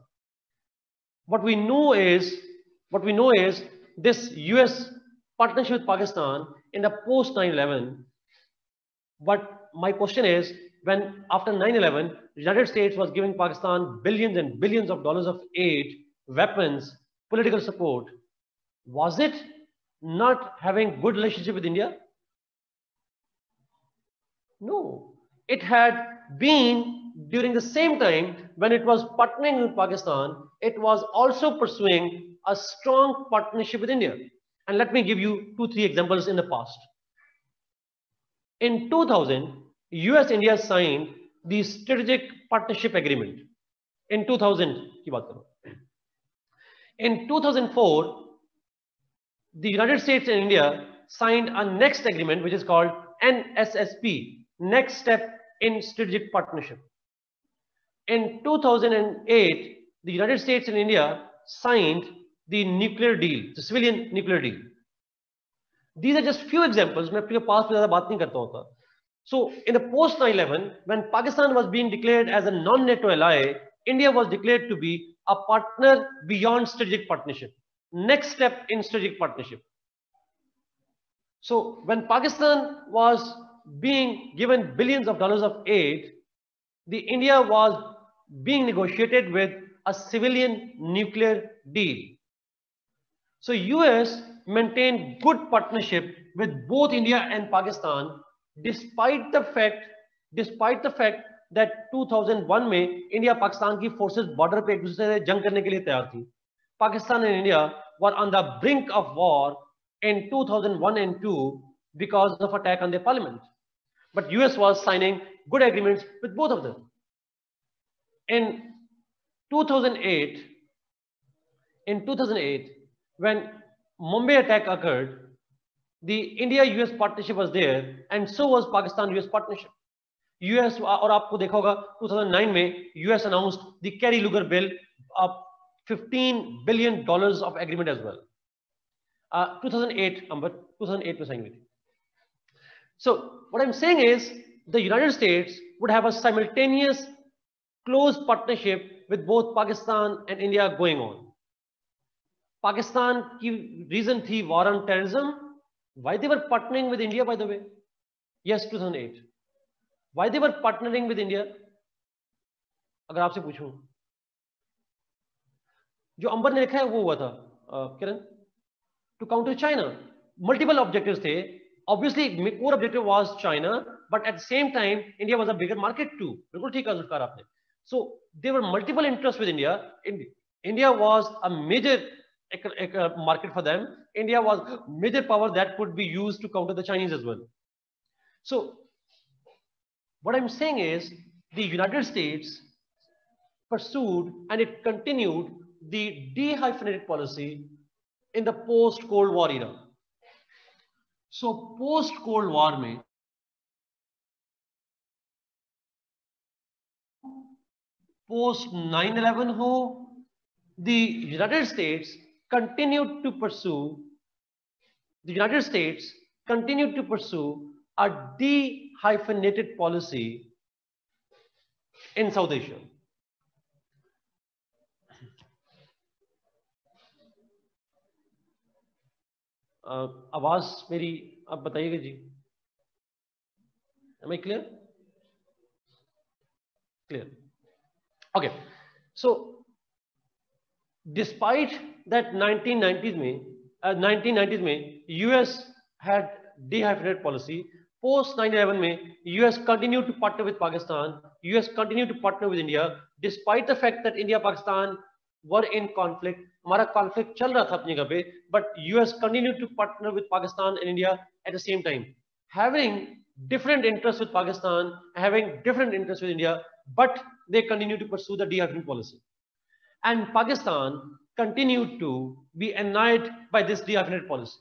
Speaker 1: What we know is this US partnership with Pakistan in the post 9/11. But my question is, when after 9/11, the United States was giving Pakistan billions and billions of dollars of aid, weapons, political support, was it not having good relationship with India? No. It had been during the same time when it was partnering with Pakistan, it was also pursuing a strong partnership with India. And let me give you 2-3 examples in the past. In 2000, US-India signed the Strategic Partnership Agreement. In 2000, की बात करो. In 2004, the United States and India signed a next agreement, which is called NSSP, Next Step in Strategic Partnership. In 2008, the United States and India signed the nuclear deal, the civilian nuclear deal. These are just few examples. मैं अपने पास में ज़्यादा बात नहीं करता होता. So, in the post 9/11, when Pakistan was being declared as a non-NATO ally, India was declared to be a partner beyond strategic partnership. Next step in strategic partnership. So, when Pakistan was being given billions of dollars of aid, the India was being negotiated with a civilian nuclear deal. So, US maintained good partnership with both India and Pakistan, despite the fact that 2001 में India Pakistan की forces border पे एक दूसरे से जंग करने के लिए तैयार थी. Pakistan and India were on the brink of war in 2001 and 2 because of attack on their parliament. But US was signing good agreements with both of them. In 2008, when Mumbai attack occurred, the India-US partnership was there, and so was Pakistan-US partnership. US और आपको देखा होगा 2009 में US announced the Kerry-Lugar bill of $15 billion of agreement as well. 2008 में sign हुई थी. So what I'm saying is the United States would have a simultaneous close partnership with both Pakistan and India going on. Pakistan की reason थी war on terrorism. Why they were partnering with India, by the way? Yes, 2008. Why they were partnering with India? अगर आपसे पूछूं, जो अंबर ने लिखा है वो हुआ था किरण, to counter China. Multiple objectives थे. Obviously, core objective was China, but at the same time, India was a bigger market too. बिल्कुल ठीक है जुल्फकार आपने. So there were multiple interests with India. India was a major market for them. India was major power that could be used to counter the Chinese as well. So what I'm saying is the United States pursued and it continued the dehyphenated policy in the post-Cold War era. So post-Cold War में post 9/11 ho, the United States continued to pursue a dehyphenated policy in South Asia. आवाज मेरी आप बताइएगा जी. Am I clear? Clear. Okay. So despite that 1990s में US had dehyphenated policy. Post 9/11 में US continued to partner with Pakistan. US continued to partner with India, despite the fact that India Pakistan were in conflict. हमारा conflict चल रहा था अपनी जगह पे, but US continued to partner with Pakistan and India at the same time, having different interests with Pakistan, having different interests with India, but they continued to pursue the dehyphenated policy. And Pakistan continued to be annoyed by this dehyphenated policy.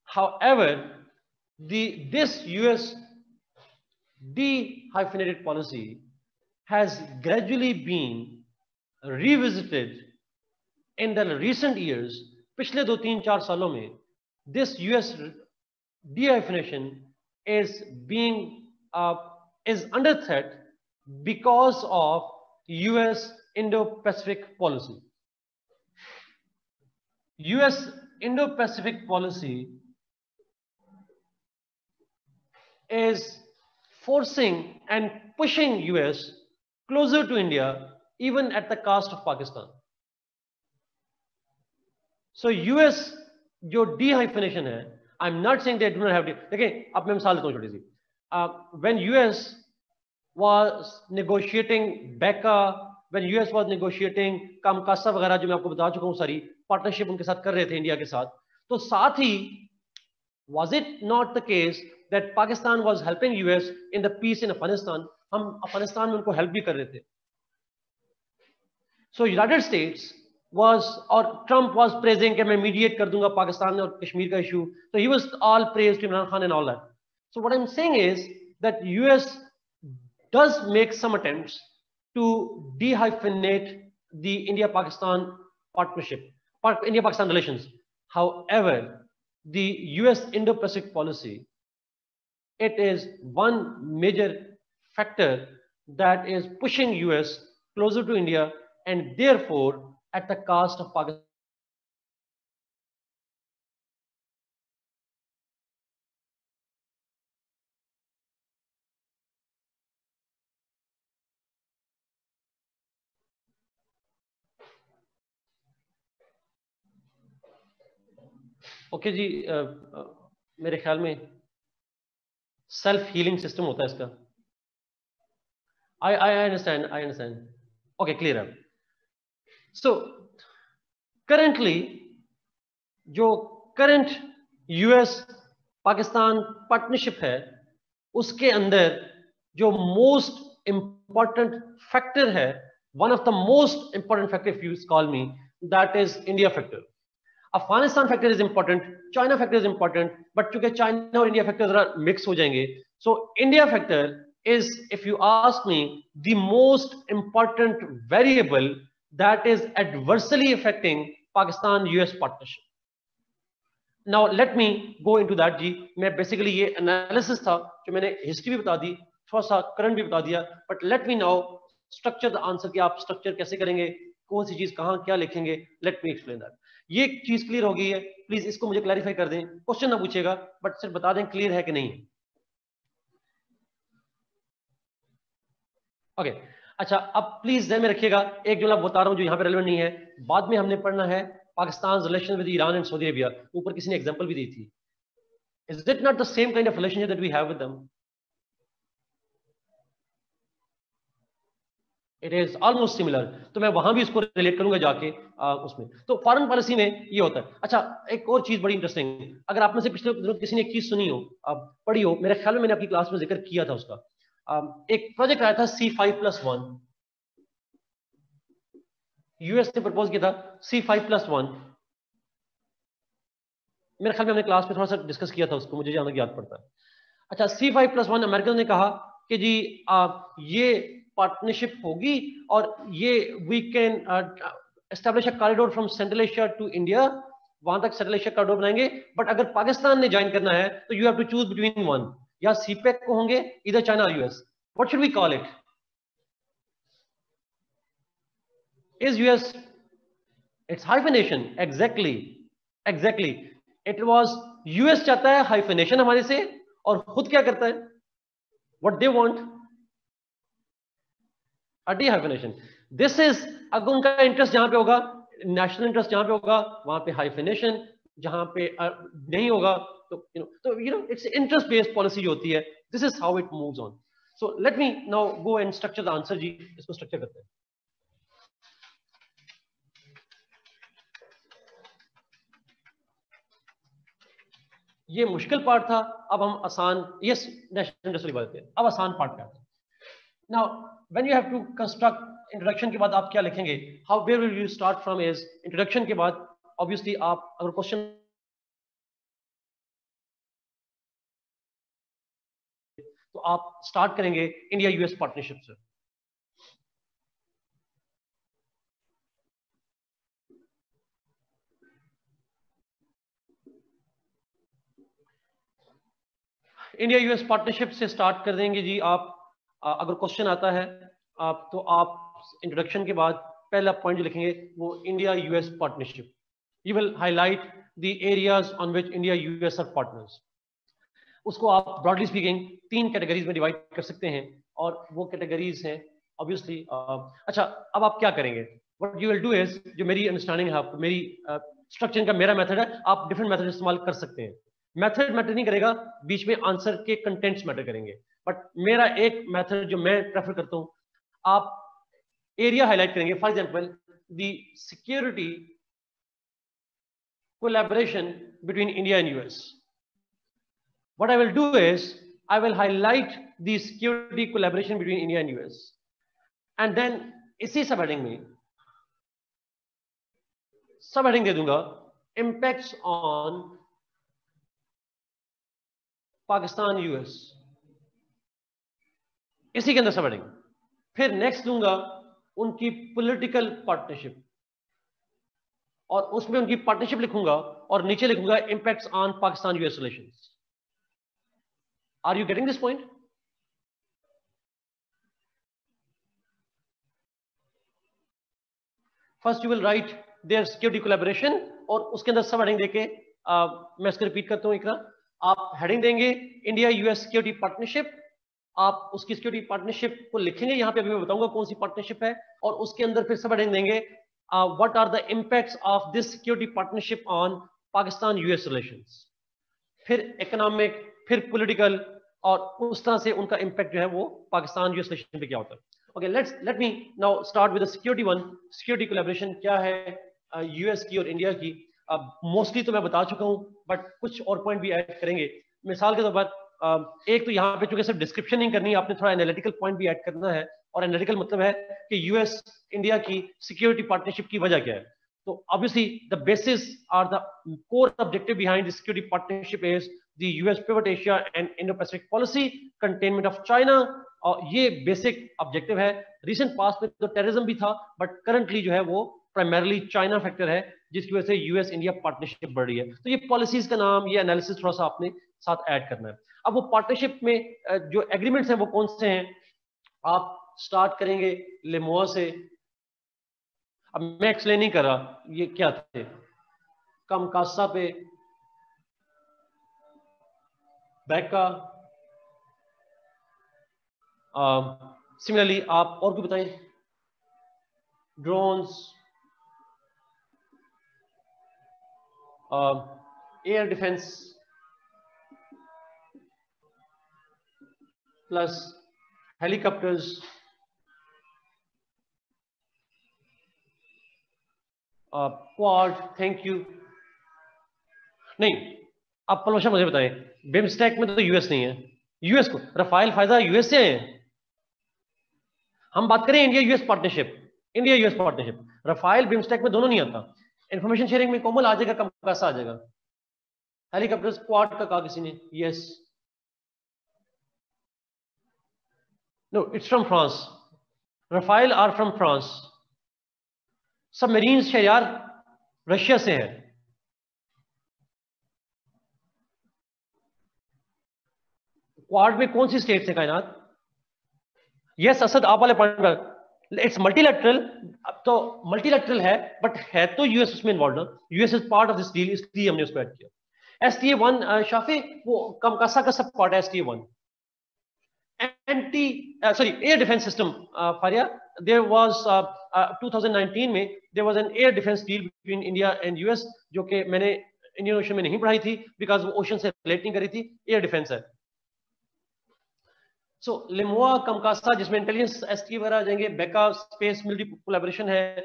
Speaker 1: However, this US dehyphenated policy has gradually been revisited in the recent years. पिछले 2-3-4 सालों में this US dehyphenation is under threat because of US Indo-Pacific policy. US Indo-Pacific policy is forcing and pushing US closer to India, even at the cost of Pakistan. So US जो dehyphenation है, I'm not saying they do not have. देखिए, अब मैं मिसाल देता हूँ छोटी सी. When US was negotiating BECA, when US was negotiating कामकासा वगैरह जो मैं आपको बता चुका हूँ सारी पार्टनरशिप उनके साथ कर रहे थे इंडिया के साथ, तो साथ ही was it not the case that Pakistan was helping US in the peace in Afghanistan? हम अफगानिस्तान में उनको हेल्प भी कर रहे थे. So United States was, or Trump was praising कि मैं mediate कर दूंगा पाकिस्तान और कश्मीर का issue. So he was all praised to Imran Khan and all that. So what I'm saying is that US does make some attempts to dehyphenate the India-Pakistan partnership, India-Pakistan relations. However, the US Indo-Pacific policy, it is one major factor that is pushing US closer to India, and therefore at the cost of Pakistan. Okay जी, मेरे ख्याल में self healing system होता है इसका. I understand. Okay, clear up. So currently जो current US Pakistan partnership है, उसके अंदर जो मोस्ट इंपॉर्टेंट फैक्टर है, one of the most important factor, if you call me, that is India factor. Afghanistan factor is important, China factor is important, but चूंकि China और India factor जरा mix हो जाएंगे, so India factor is, if you ask me, the most important variable that is adversely affecting Pakistan-US partnership. Now let me go into that जी. मैं basically ये analysis था जो मैंने history भी बता दी, थोड़ा सा current भी बता दिया, but let me now structure the answer कि आप structure कैसे करेंगे, कौन सी चीज कहाँ क्या लिखेंगे. Let me explain that. ये चीज क्लियर हो गई है, प्लीज इसको मुझे क्लैरिफाई कर दें. क्वेश्चन ना पूछेगा, बट सिर्फ बता दें क्लियर है कि नहीं. ओके अच्छा, अब प्लीज ध्यान में रखिएगा, एक जो मैं बता रहा हूं जो यहाँ पे रेलेवेंट नहीं है, बाद में हमने पढ़ना है Pakistan relation with Iran and Saudi Arabia. ऊपर किसी ने एग्जांपल भी दी थी. Is it not the same kind of relationship that we have with them? It is almost similar. तो मैं वहां भी इसको रिलेट करूंगा जाके उसमें. तो फॉरेन पॉलिसी में ये होता है. अच्छा, एक और चीज बड़ी इंटरेस्टिंग, अगर आप में से पिछले दिनों किसी ने एक चीज सुनी हो, पढ़ी हो, मेरे ख्याल में मैंने अपनी क्लास में जिक्र किया था उसका. एक प्रोजेक्ट आया था C5+1. यूएस ने प्रपोज किया था C5+1. मेरे ख्याल में हमने क्लास में थोड़ा सा डिस्कस किया था उसको, मुझे जहां तक याद पड़ता है. अच्छा, C5+1 अमेरिकन ने कहा कि जी ये पार्टनरशिप होगी और ये we can establish a corridor from Central Asia to India. वहां तक सेंट्रल एशिया कॉरिडोर बनाएंगे, बट अगर पाकिस्तान ने ज्वाइन करना है तो you have to choose between one, या सीपेक को होंगे, इधर चाइना और US. What should we call it? Is US? It's hyphenation. Exactly it was, US चाहता है हाइफिनेशन हमारे से, और खुद क्या करता है? What they want? A dehyphenation. This is, अगर उनका इंटरेस्ट जहां पे होगा, नेशनल इंटरेस्ट जहां पे होगा, वहां पे हाइफिनेशन, जहां पे नहीं होगा तो इट्स इंटरेस्ट बेस्ड पॉलिसी जो होती है. This is how it moves on. So let me now go and structure the answer जी. इसको स्ट्रक्चर करते हैं. ये मुश्किल पार्ट था, अब हम आसान, यस नेशनल इंटरेस्ट वाली बात है, अब आसान पार्ट पे आते हैं. Now when you have to construct, introduction के बाद आप क्या लिखेंगे? How, where will you start from? Is introduction के बाद ऑब्वियसली आप अगर क्वेश्चन, तो आप स्टार्ट करेंगे इंडिया यूएस पार्टनरशिप से. इंडिया यूएस पार्टनरशिप से स्टार्ट कर देंगे जी आप. अगर क्वेश्चन आता है आप, तो आप इंट्रोडक्शन के बाद पहला पॉइंट जो लिखेंगे वो India US partnership. You will highlight the areas on which India US are partners. उसको आप ब्रॉडली स्पीकिंग 3 कैटेगरीज में डिवाइड कर सकते हैं, और वो कैटेगरीज हैं ऑब्वियसली. अच्छा, अब आप क्या करेंगे? What you will do is, जो मेरी अंडरस्टैंडिंग है आपको, मेरी स्ट्रक्चर का मेरा मेथड है, आप डिफरेंट मेथड इस्तेमाल कर सकते हैं. मेथड मैटर नहीं करेगा, बीच में आंसर के कंटेंट्स मैटर करेंगे. बट मेरा एक मेथड जो मैं प्रेफर करता हूं, आप एरिया हाईलाइट करेंगे. For example, the security collaboration between India and US. What I will do is, I will highlight the security collaboration between India and US, and then इसी सब हेडिंग में सब हेडिंग दे दूंगा, impacts on Pakistan US, इसी के अंदर सब heading. फिर नेक्स्ट दूंगा उनकी पॉलिटिकल पार्टनरशिप, और उसमें उनकी पार्टनरशिप लिखूंगा और नीचे लिखूंगा impacts on Pakistan US relations. Are you getting this point? First you will write there security collaboration, और उसके अंदर सब हेडिंग देके मैं इसको रिपीट करता हूं। इकरा, आप हेडिंग देंगे इंडिया यूएस सिक्योरिटी पार्टनरशिप, आप उसकी सिक्योरिटी पार्टनरशिप को लिखेंगे, यहां पे अभी मैं बताऊंगा कौन सी पार्टनरशिप है, और उसके अंदर फिर सब हेडिंग देंगे what are the impacts of this security partnership on Pakistan US relations, फिर इकोनॉमिक, फिर पॉलिटिकल, और उस तरह से उनका इंपैक्ट जो है वो पाकिस्तान यूएस रिलेशन पे क्या होता है। Okay, late me now start with the security one. Security collaboration क्या है यूएस की और इंडिया की? मोस्टली तो मैं बता चुका हूं, बट कुछ और पॉइंट भी ऐड करेंगे। मिसाल के तौर पर एक तो यहाँ पे चूंकि सिर्फ डिस्क्रिप्शन नहीं करनी, आपने थोड़ा एनालिटिकल पॉइंट भी ऐड करना है, और एनालिटिकल मतलब है कि यूएस इंडिया की सिक्योरिटी पार्टनरशिप की वजह क्या है। So obviously the basis or the core objective behind the security partnership is the US pivot Asia and Indo-Pacific policy, containment of China, और ये बेसिक ऑब्जेक्टिव है। रिसेंट पास्ट में तो टेररिज्म भी था, बट करंटली जो है वो प्राइमरली चाइना फैक्टर है, जिसकी वजह से यूएस इंडिया पार्टनरशिप बढ़ रही है। तो ये पॉलिसीज का नाम, ये एनालिसिस थोड़ा सा आपने साथ ऐड करना है। अब वो पार्टनरशिप में जो एग्रीमेंट्स हैं वो कौन से हैं? आप स्टार्ट करेंगे लेमोआ से। अब मैं एक्सप्लेन नहीं कर रहा ये क्या थे, कमकासा पे, बैका, सिमिलरली आप और भी बताएं, drones, air defence plus helicopters, quad, thank you. नहीं, आप पलवशा मुझे बताएं, बिमस्टेक में तो यूएस नहीं है। यूएस को रफाइल फायदा यूएस से है। हम बात करें India US partnership, India US partnership, Rafale BIMSTEC में दोनों नहीं आता। इंफॉर्मेशन शेयरिंग में कोमल आ जाएगा, कमकासा आ जाएगा। हेलीकॉप्टर्स क्वाड का कहा किसी ने? Yes, no, it's from France. Rafale are from France. Submarine यार रशिया से है। क्वाड में कौन सी स्टेट है कायनात? यस असद, आप वाले पॉइंट पर इट्स मल्टीलैटरल। अब तो मल्टीलैटरल है, बट है तो यूएस उसमें इन्वॉल्व ना। US is part of this deal, इसलिए हमने उसको ऐड किया। एसटीए वन शाफी, वो कमकासा का सब पार्ट है STA one. Anti sorry air defence system, Faria, there was 2019 में there was an air defence deal between India and US, जो कि मैंने इंडियन ओशन में नहीं पढ़ाई थी, बिकॉज वो ओशन से रिलेट नहीं करी थी, एयर डिफेंस है। सो लिमोआ, कमकासा, जिसमें इंटेलिजेंस एसटी वगैरह आ जाएंगे, बेका स्पेस मिलिट्री कोलैबोरेशन है,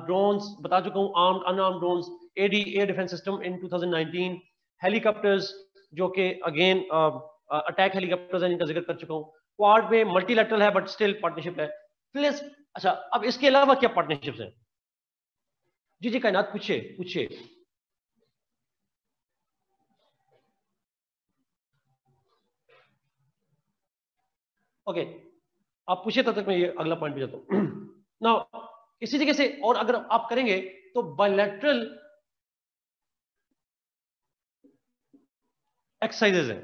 Speaker 1: ड्रोन्स बता चुका हूं, armed unarmed drones, AD air defence system in 2019, helicopters जो कि अगेन अटैक हेलीकॉप्टर्स हैं, इनका जिक्र कर चुका हूं। क्वाड में मल्टीलैटरल है बट स्टिल पार्टनरशिप है। प्लस अच्छा, अब इसके अलावा क्या पार्टनरशिप्स हैं? जी जी कायनात, पूछिए पूछिए। ओके, आप पूछिए तब तक मैं ये अगला पॉइंट पे जाता हूं। ना इसी तरीके से और अगर आप करेंगे तो बायलैटरल एक्सरसाइजेज हैं।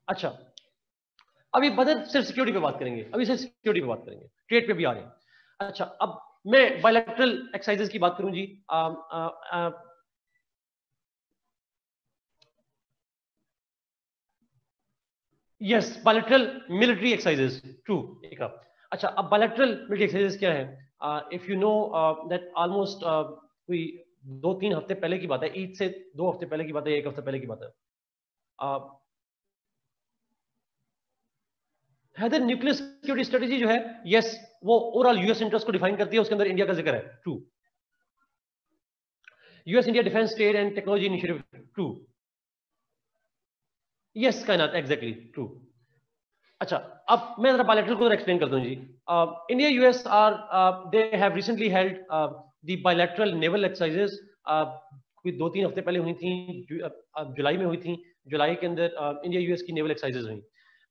Speaker 1: अच्छा, अभी बदल सिर्फ सिक्योरिटी पे बात करेंगे, अभी सिर्फ सिक्योरिटी पे बात करेंगे, ट्रेड पे भी आ रहे हैं। अच्छा, अब मैं बायलैटरल एक्सरसाइजेज की बात करूं जी। Yes, bilateral military exercises, true. अच्छा, अब बायलैटरल मिलिट्री एक्सरसाइजेज क्या है? If you know that almost कोई 2-3 हफ्ते पहले की बात है, ईद से 2 हफ्ते पहले की बात है, 1 हफ्ते पहले की बात है। हैदर न्यूक्लियर सिक्योरिटी स्ट्रेटेजी जो है, यस, वो ओवरऑल यूएस इंटरेस्ट को डिफाइन करती है, उसके अंदर इंडिया का जिक्र है, ट्रू। US India defence trade and technology initiative, true. Yes Kainat, exactly true. अच्छा, अब मैं जरा बायलैटरल को एक्सप्लेन करता हूं जी। India US are they have recently held the bilateral naval exercises कोई 2-3 हफ्ते पहले हुई थी, जुलाई में हुई थी। जुलाई के अंदर इंडिया यूएस की नेवल एक्सरसाइजेज हुई।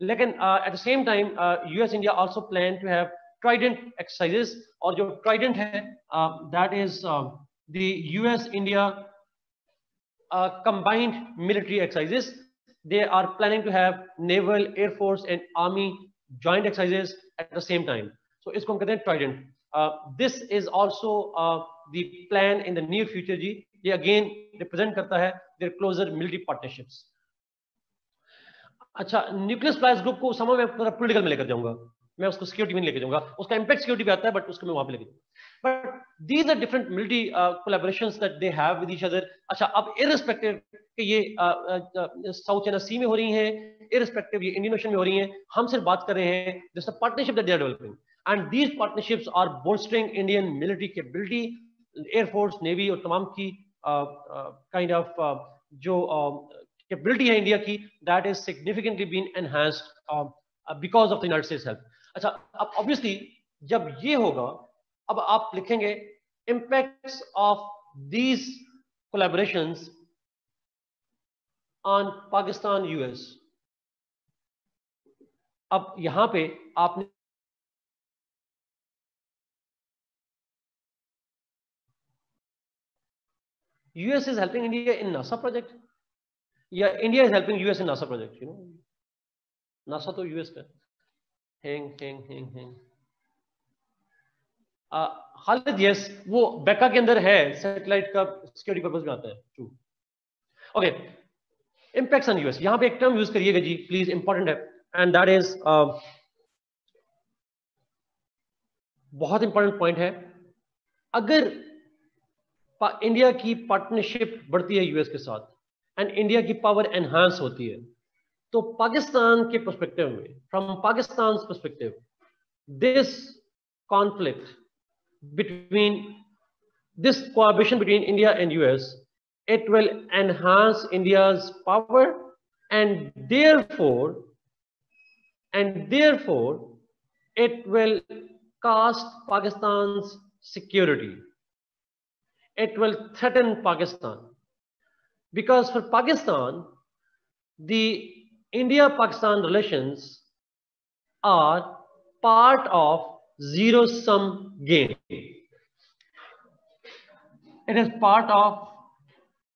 Speaker 1: लेकिन at the same time US India also plan to have Trident exercises, और जो ट्राइडेंट है that is the US India combined military exercises. They are planning to have naval, air force and army joint exercises at the same time. So इसको हम कहते हैं trident. This is also the plan in the near future जी. ये again represent करता है their closer military partnerships. अच्छा, nuclear suppliers group को समय में पॉलिटिकल में लेकर जाऊंगा, मैं उसको सिक्योरिटी में लेकर जाऊंगा, उसका इंपैक्ट सिक्योरिटी पे आता है, बट उसको मैं वहां पे लेकर जाऊंगा। But these are different military collaborations that they have with each other. अच्छा, अब इररिस्पेक्टिव कि ये साउथ चाइना सी में हो रही हैं, इररिस्पेक्टिव ये इंडियन ओशन में हो रही हैं, हम सिर्फ बात कर रहे हैं this a partnership that they are developing, and these partnerships are bolstering Indian military capability, air force, navy और तमाम की काइंड ऑफ जो कैपेबिलिटी है इंडिया की, that is significantly been enhanced because of the United States help. अच्छा, अब obviously जब ये होगा, अब आप लिखेंगे impacts of these collaborations on Pakistan US। अब यहां पे आपने US is helping India in NASA project या India is helping US in NASA project, you know, NASA तो US का हैंग खालिद, यस, वो बेका के अंदर है, सैटेलाइट का सिक्योरिटी पर्पस में आता है। True. Okay, impacts on US, यहां पे एक टर्म यूज करिएगा जी प्लीज, इंपॉर्टेंट है, एंड दैट इज बहुत इंपॉर्टेंट पॉइंट है। अगर इंडिया की पार्टनरशिप बढ़ती है यूएस के साथ एंड इंडिया की पावर एनहांस होती है, तो पाकिस्तान के पर्सपेक्टिव में, from Pakistan perspective, this conflict between this collaboration between India and US, it will enhance India's power, and therefore it will cost Pakistan's security. It will threaten Pakistan, because for Pakistan the India-Pakistan relations are part of zero-sum game. It is part of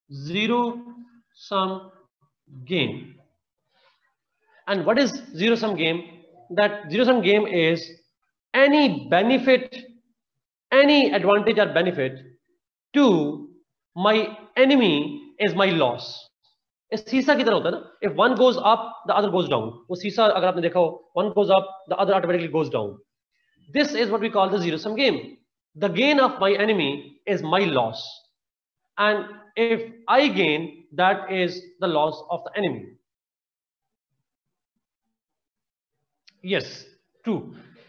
Speaker 1: zero-sum game. And what is zero-sum game? That zero-sum game is any benefit, any advantage or benefit to my enemy is my loss. इस सीसा की तरह होता है ना, if one goes up the other goes down। वो सीसा अगर आपने देखा हो, one goes up the other automatically goes down। This is what we call the zero-sum game. The gain of my enemy is my loss, and if I gain, that is the loss of the enemy. Yes, true.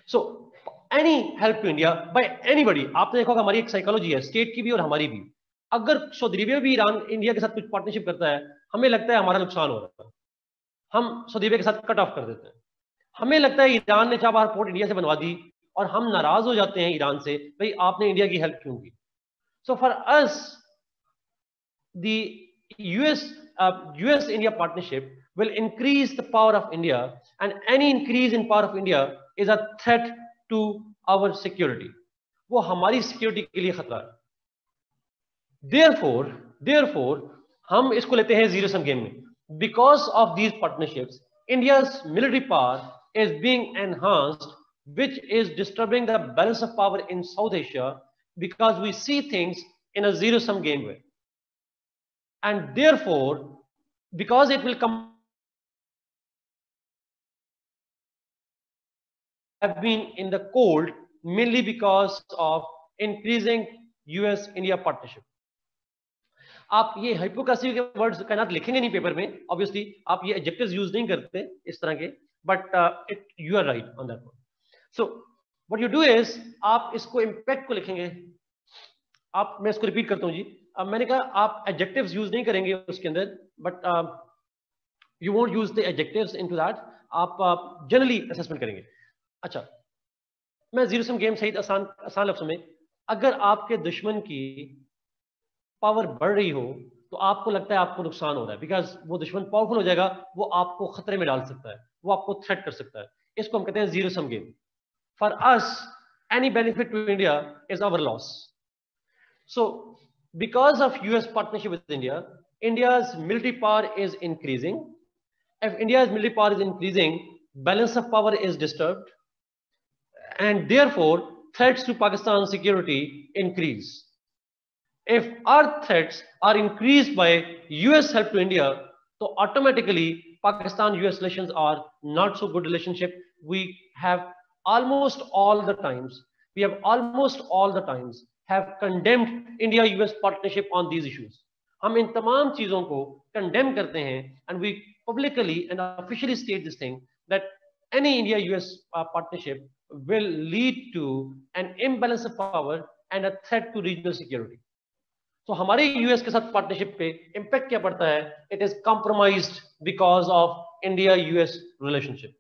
Speaker 1: So any help to India by anybody, आपने देखा होगा हमारी एक psychology है, state की भी और हमारी भी। अगर सऊदी अरेबिया भी ईरान इंडिया के साथ कुछ पार्टनरशिप करता है, हमें लगता है हमारा नुकसान हो रहा है, हम सऊदी अरेबिया के साथ कट ऑफ कर देते हैं। हमें लगता है ईरान ने चाबहार पोर्ट इंडिया से बनवा दी, और हम नाराज हो जाते हैं ईरान से, भाई आपने इंडिया की हेल्प क्यों की। So for us the US India partnership will increase the power of India, and any increase in power of India is a threat to our security. वो हमारी सिक्योरिटी के लिए खतरा है। therefore हम इसको लेते हैं जीरो सम गेम में। Because of these partnerships, India's military power is being enhanced, which is disturbing the balance of power in South Asia, because we see things in a zero-sum game way. And therefore, because it will come have been in the cold, mainly because of increasing US-India partnership. आप ये hypocrisy के words कायनात लिखेंगे नहीं paper में, obviously आप ये adjectives use नहीं करते इस तरह के, but you are right on that one. So what you do is, आप इसको इम्पैक्ट को लिखेंगे। आप, मैं इसको रिपीट करता हूँ जी, अब मैंने कहा आप एडजेक्टिव्स यूज नहीं करेंगे उसके अंदर, but you won't use the adjectives into that, आप जनरली असेसमेंट करेंगे। अच्छा, मैं जीरो सम गेम सहित आसान लफ्ज़ों में, अगर आपके दुश्मन की पावर बढ़ रही हो तो आपको लगता है आपको नुकसान हो रहा है, बिकॉज वो दुश्मन पावरफुल हो जाएगा, वो आपको खतरे में डाल सकता है, वो आपको थ्रेट कर सकता है। इसको हम कहते हैं zero sum game. For us any benefit to India is our loss. So because of US partnership with India, India's military power is increasing. If India's military power is increasing, balance of power is disturbed, and therefore threats to Pakistan's security increase. If our threats are increased by US help to India, so automatically Pakistan-US relations are not so good relationship. We have almost all the times have condemned India-US partnership on these issues. हम इन तमाम चीजों को condemn करते हैं, and we publicly and officially state this thing that any India-US partnership will lead to an imbalance of power and a threat to regional security. तो हमारे US के साथ पार्टनरशिप पे इंपैक्ट क्या पड़ता है? It is compromised because of India US relationship.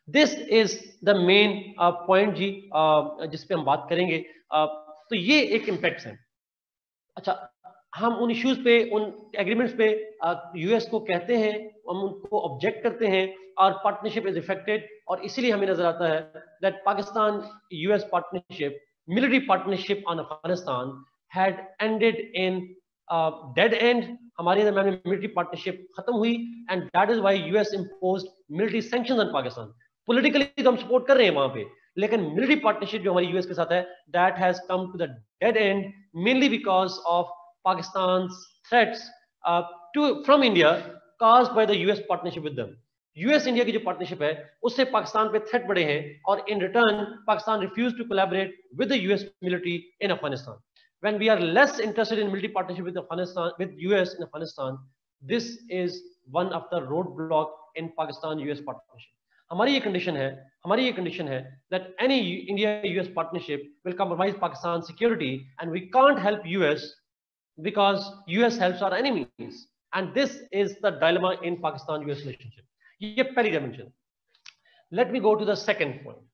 Speaker 1: This is the main point जी, जिस पे हम बात करेंगे। तो ये एक इम्पैक्ट है। अच्छा, हम उन इश्यूज पे, उन एग्रीमेंट्स पे यूएस को कहते हैं, हम उनको ऑब्जेक्ट करते हैं, और पार्टनरशिप इज इफेक्टेड, और इसीलिए हमें नजर आता है that Pakistan US partnership, military partnership on Afghanistan had ended in dead end. हमारे दरमियान में मिलिट्री पार्टनरशिप खत्म हुई, and that is why US imposed military sanctions on Pakistan. Politically तो हम सपोर्ट कर रहे हैं वहां पे, लेकिन मिलिट्री पार्टनरशिप जो हमारी यूएस के साथ है, that has come to the dead end mainly because of Pakistan's threats from India caused by the US partnership with them. US India की जो पार्टनरशिप है उससे पाकिस्तान पे थ्रेट बढ़े हैं, और in return Pakistan refuse to collaborate with the US military in Afghanistan. When we are less interested in military partnership with Afghanistan, with US in Afghanistan, this is one of the roadblock in Pakistan-US partnership. हमारी ये condition है that any India-US partnership will compromise Pakistan's security, and we can't help US because US helps our enemies, and this is the dilemma in Pakistan-US relationship. ये पहली dimension. Let me go to the second point,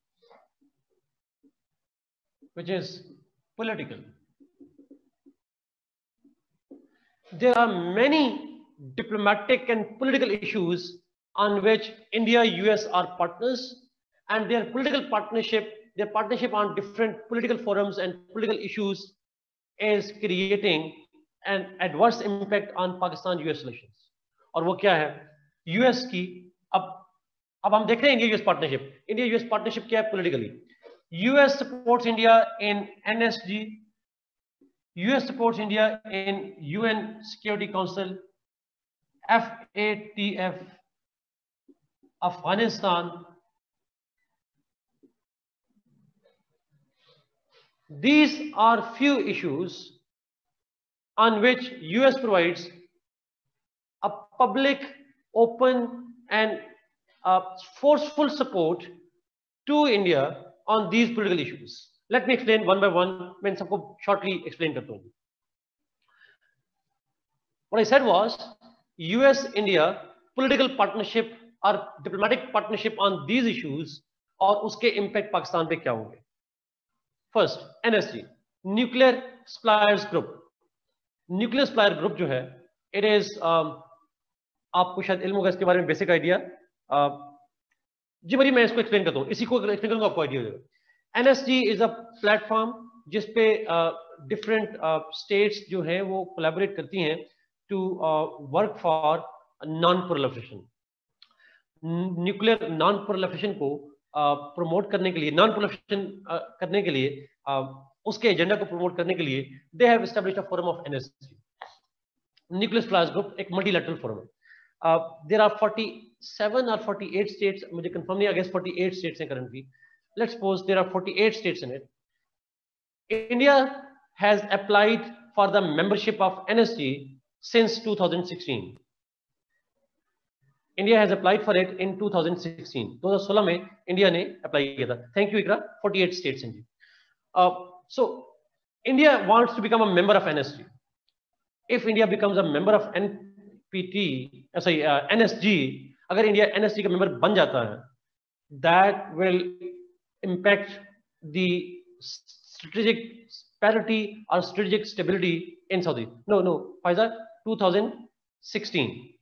Speaker 1: which is political. There are many diplomatic and political issues on which India, US are partners, and their partnership on different political forums and political issues is creating an adverse impact on Pakistan-US relations. और वो क्या है? US की अब हम देख रहे हैं इंडिया-US पार्टनरशिप। इंडिया-US पार्टनरशिप क्या है politically? US supports India in NSG. US supports India in UN Security Council, FATF, Afghanistan. These are few issues on which US provides a public, open, and forceful support to India on these political issues. Let me explain one by one. मैं इन सबको shortly explain करता हूँ. What I said was US-India political partnership or diplomatic partnership on these issues, और उसके impact Pakistan पे क्या होंगे. First, NSG, Nuclear Suppliers Group. Nuclear Supplier Group जो है, it is आपको शायद इल्म होगा इसके बारे में बेसिक आइडिया. जी मरी मैं इसको एक्सप्लेन करता हूँ, इसी को एक्सप्लेन करूँगा, आपको आइडिया हो जाएगा. NSG इज अ प्लेटफॉर्म जिसपे डिफरेंट स्टेट्स जो हैं वो कोलैबोरेट करती हैं to work for non proliferation. Nuclear non proliferation को प्रमोट करने के लिए, नॉन प्रोलिफरेशन करने के लिए, उसके एजेंडा को प्रमोट करने के लिए they have established a forum of NSG, nuclear suppliers group. एक मल्टीलैटरल फोरम है. देयर आर 47 और 48 स्टेट्स, मुझे कंफर्म नहीं, आई गेस 48 स्टेट्स हैं currently. Let's suppose there are 48 states in it. India has applied for the membership of NSG since 2016. India has applied for it in 2016. 2016 में India ने apply किया था. Thank you, Ikra. 48 states in it. So India wants to become a member of NSG. If India becomes a member of NSG, अगर India NSG का member बन जाता है, that will impact the strategic parity or strategic stability in Saudi. No, Faiza, 2016.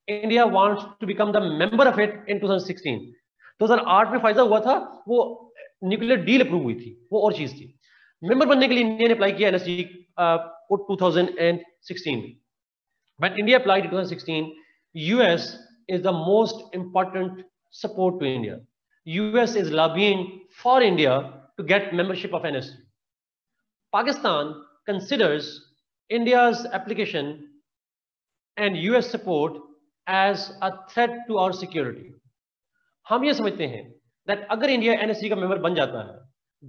Speaker 1: India wants to become the member of it in 2016. 2008 में फायदा हुआ था, वो न्यूक्लियर डील अप्रूव हुई थी, वो और चीज थी. मेंबर बनने के लिए इंडिया ने अप्लाई किया एनएसजी को 2016 में. When India applied in 2016, US is the most important support to India. US is lobbying for India to get membership of NSG. Pakistan considers India's application and US support as a threat to our security. हम ये समझते हैं that अगर India NSG का member बन जाता है,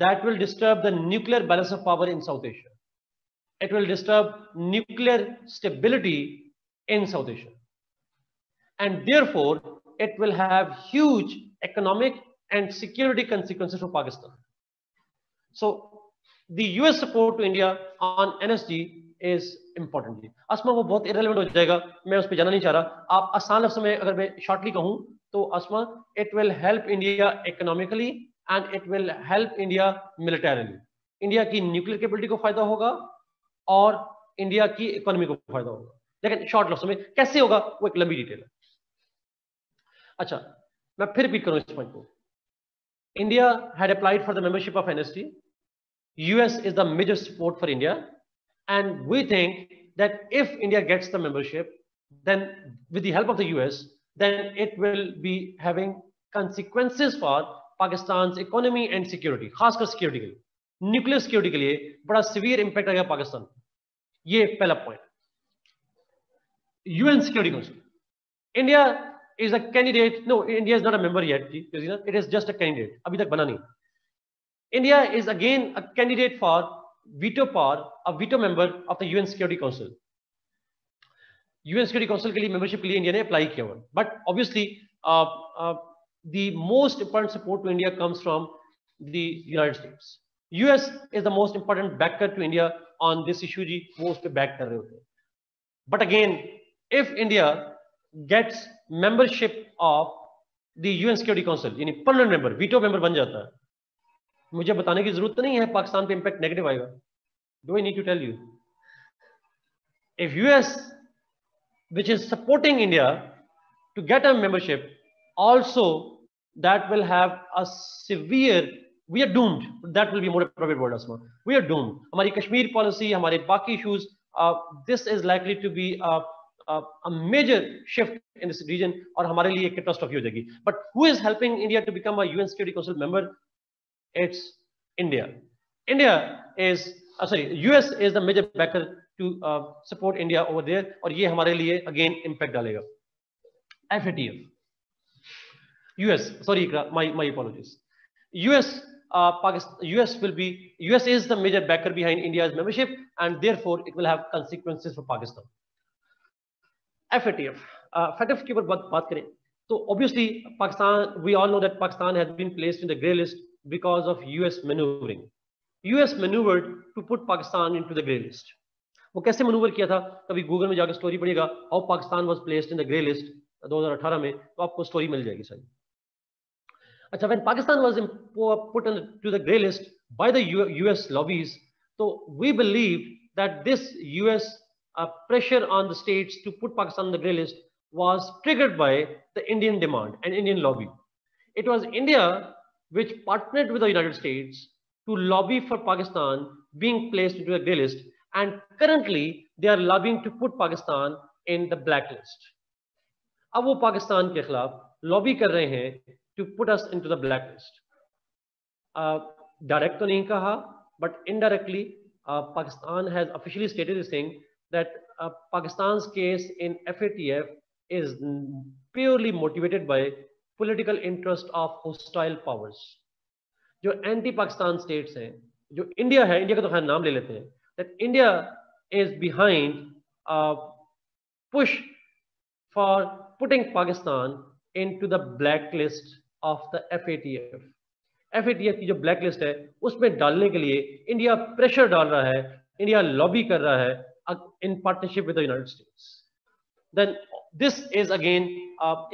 Speaker 1: that will disturb the nuclear balance of power in South Asia. It will disturb nuclear stability in South Asia. And therefore, it will have huge economic and security consequences for Pakistan. So, the US support to India on NSG is important. Asma वो बहुत irrelevant हो जाएगा, मैं उस पर जाना नहीं चाह रहा. आप आसान लफ्ज़ों में अगर मैं shortly कहूँ तो Asma, it will help India economically and it will help India militarily. India की न्यूक्लियर कैपेबिलिटी को फायदा होगा और इंडिया की इकोनॉमी को फायदा होगा. लेकिन शॉर्ट लफ्ज़ों में कैसे होगा वो एक लंबी डिटेल है. अच्छा, मैं फिर रिपीट करूं इस पॉइंट को. India had applied for the membership of NSG. US is the major support for India and we think that if India gets the membership then with the help of the US then it will be having consequences for Pakistan economy and security. खासकर security के लिए, nuclear security के लिए बड़ा severe impact आएगा पाकिस्तान. ये पहला point. UN Security Council. India is a candidate. No, India is not a member yet. It is just a candidate. अभी तक बना नहीं. India is again a candidate for veto power, a veto member of the UN Security Council. UN Security Council के लिए membership के लिए India ने apply किया हुआ. But obviously, the most important support to India comes from the United States. US is the most important backer to India on this issue. जी वो उस पे back कर रहे होते हैं. But again, if India gets membership of the UN Security Council, यानी permanent member, veto member बन जाता है, मुझे बताने की जरूरत नहीं है पाकिस्तान पे इम्पैक्ट नेगेटिव आएगा. Do I need to tell you? If US, which is supporting India to get a membership, also that will have a severe, we are doomed. That will be more appropriate word, Asma. We are doomed. हमारी Kashmir policy, हमारे बाकी issues, this is likely to be a major shift in this region और हमारे लिए एक catastrophe हो जाएगी. But who is helping India to become a UN Security Council member? It's India. US is the major backer to support India over there और ये हमारे लिए again impact डालेगा. FATF. US, sorry, my apologies. US is the major backer behind India's membership and therefore it will have consequences for Pakistan. FATF के ऊपर बात करें तो obviously Pakistan, we all know that Pakistan has been placed in the grey list because of US maneuvering. US maneuvered to put Pakistan into the grey list. वो कैसे manoeuvre किया था, कभी गूगल में जाकर स्टोरी पढ़िएगा, how Pakistan was placed in the grey list 2018 में, तो आपको स्टोरी मिल जाएगी सारी. अच्छा, when Pakistan was put into the grey list by the US lobbies, so we believe that this US pressure on the states to put Pakistan on the grey list was triggered by the Indian demand and Indian lobby. It was India which partnered with the United States to lobby for Pakistan being placed into the grey list, and currently they are lobbying to put Pakistan in the blacklist. अब वो पाकिस्तान के खिलाफ lobby कर रहे हैं to put us into the blacklist. Direct तो नहीं कहा, but indirectly Pakistan has officially stated this thing that Pakistan's case in FATF is purely motivated by political interest of hostile powers. जो एंटी पाकिस्तान स्टेट्स हैं, जो India है, India का तो खैर नाम ले लेते हैं, that India is behind push for putting Pakistan into the blacklist of the FATF. FATF की जो blacklist है उसमें डालने के लिए इंडिया प्रेशर डाल रहा है, इंडिया लॉबी कर रहा है in partnership with the United States. Then this is again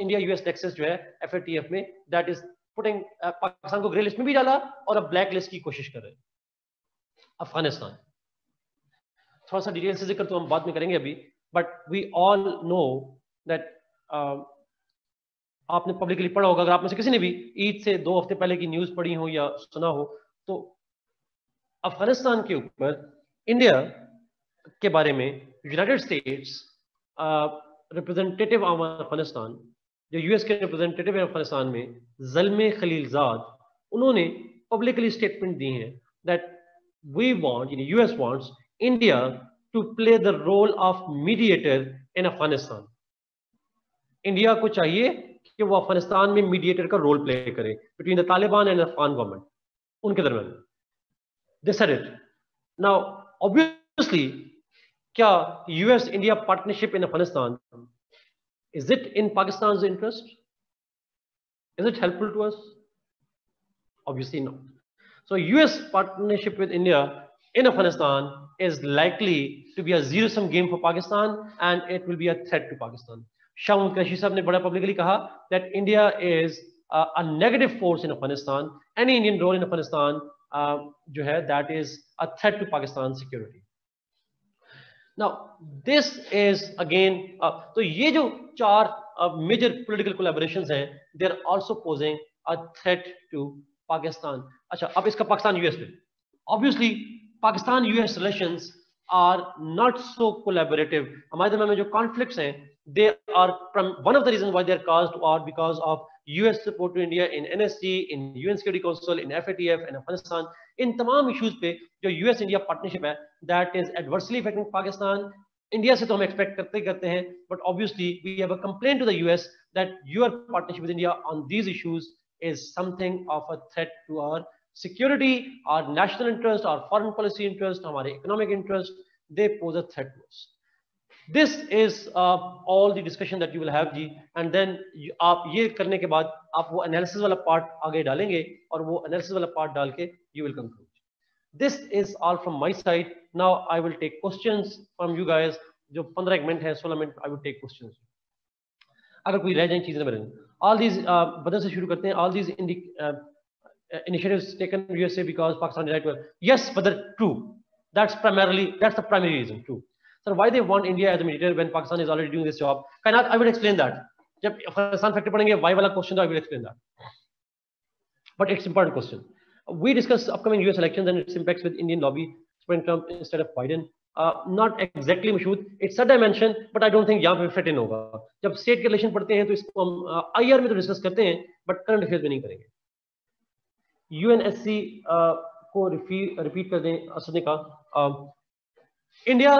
Speaker 1: India-US nexus जो है FATF में, that is putting पाकिस्तान को ग्रे लिस्ट में भी डाला और अब ब्लैक लिस्ट की कोशिश कर रहे हैं. अफगानिस्तान। थोड़ा सा डिटेल से जिक्र तो हम बाद में करेंगे अभी, but we all know that, आपने पब्लिकली पढ़ा होगा, अगर आप में से किसी ने भी ईद से 2 हफ्ते पहले की न्यूज पढ़ी हो या सुना हो, तो अफगानिस्तान के ऊपर इंडिया के बारे में United states representative of Afghanistan, जो यूएस के रिप्रेजेंटेटिव है अफगानिस्तान में, ज़ल्मे खलीलजाद, उन्होंने पब्लिकली स्टेटमेंट दी है that we want, US wants India to play the role of mediator in Afghanistan. India को चाहिए कि वो अफगानिस्तान में मीडिएटर का रोल प्ले करे between the Taliban and Afghan government, उनके दरमियान। They said it. Now, obviously, क्या US India partnership in Afghanistan, is it in Pakistan's interest? Is it helpful to us? Obviously not. So US partnership with India in Afghanistan is likely to be a zero-sum game for Pakistan, and it will be a threat to Pakistan. Shahid Qureshi साहब ने बड़ा publicly कहा that India is a negative force in Afghanistan. Any Indian role in Afghanistan जो है that is a threat to Pakistan's security. Now this is again तो ये जो 4 major political collaborations हैं, they are also posing a threat to Pakistan. अच्छा, अब इसका Pakistan US पे, obviously Pakistan US relations are not so collaborative. हमारे दरमियान में जो conflicts हैं, they are from one of the reasons why they are caused are because of US support to India in NSC, in UN Security Council, in FATF, in Afghanistan. इन तमाम issues पे जो US India partnership है, that is adversely affecting Pakistan. India से तो हम expect करते हैं, but obviously we have a complaint to the US that your partnership with India on these issues is something of a threat to our security, our national interest, our foreign policy interest, हमारे economic interest. They pose a threat to us. This is all the discussion that you will have ji, and then आप ये करने के बाद आप वो analysis वाला part आगे डालेंगे, और वो analysis वाला part डाल के you will conclude. This is all from my side. Now I will take questions from you guys. जो 15 मिनट है, 16 minute I will take questions. अगर कोई रह जाए चीजें में, all these बदल से शुरू करते हैं. All these initiatives taken USA because Pakistan did well. Yes, but true. That's the primary reason. True. Sir, why they want India as a mediator when Pakistan is already doing this job? I will explain that. जब Afghanistan factor पढ़ेंगे, why वाला question, I will explain that. But it's important question. We discussed upcoming US elections and its impacts with Indian lobby, President Trump instead of Biden. Not exactly Mashud. It's a dimension, but I don't think यहाँ पे fit in होगा. जब state के election पढ़ते हैं तो इसको हम IR में तो discuss करते हैं, but current affairs में नहीं करेंगे. UNSC को repeat कर दें असद ने कहा. India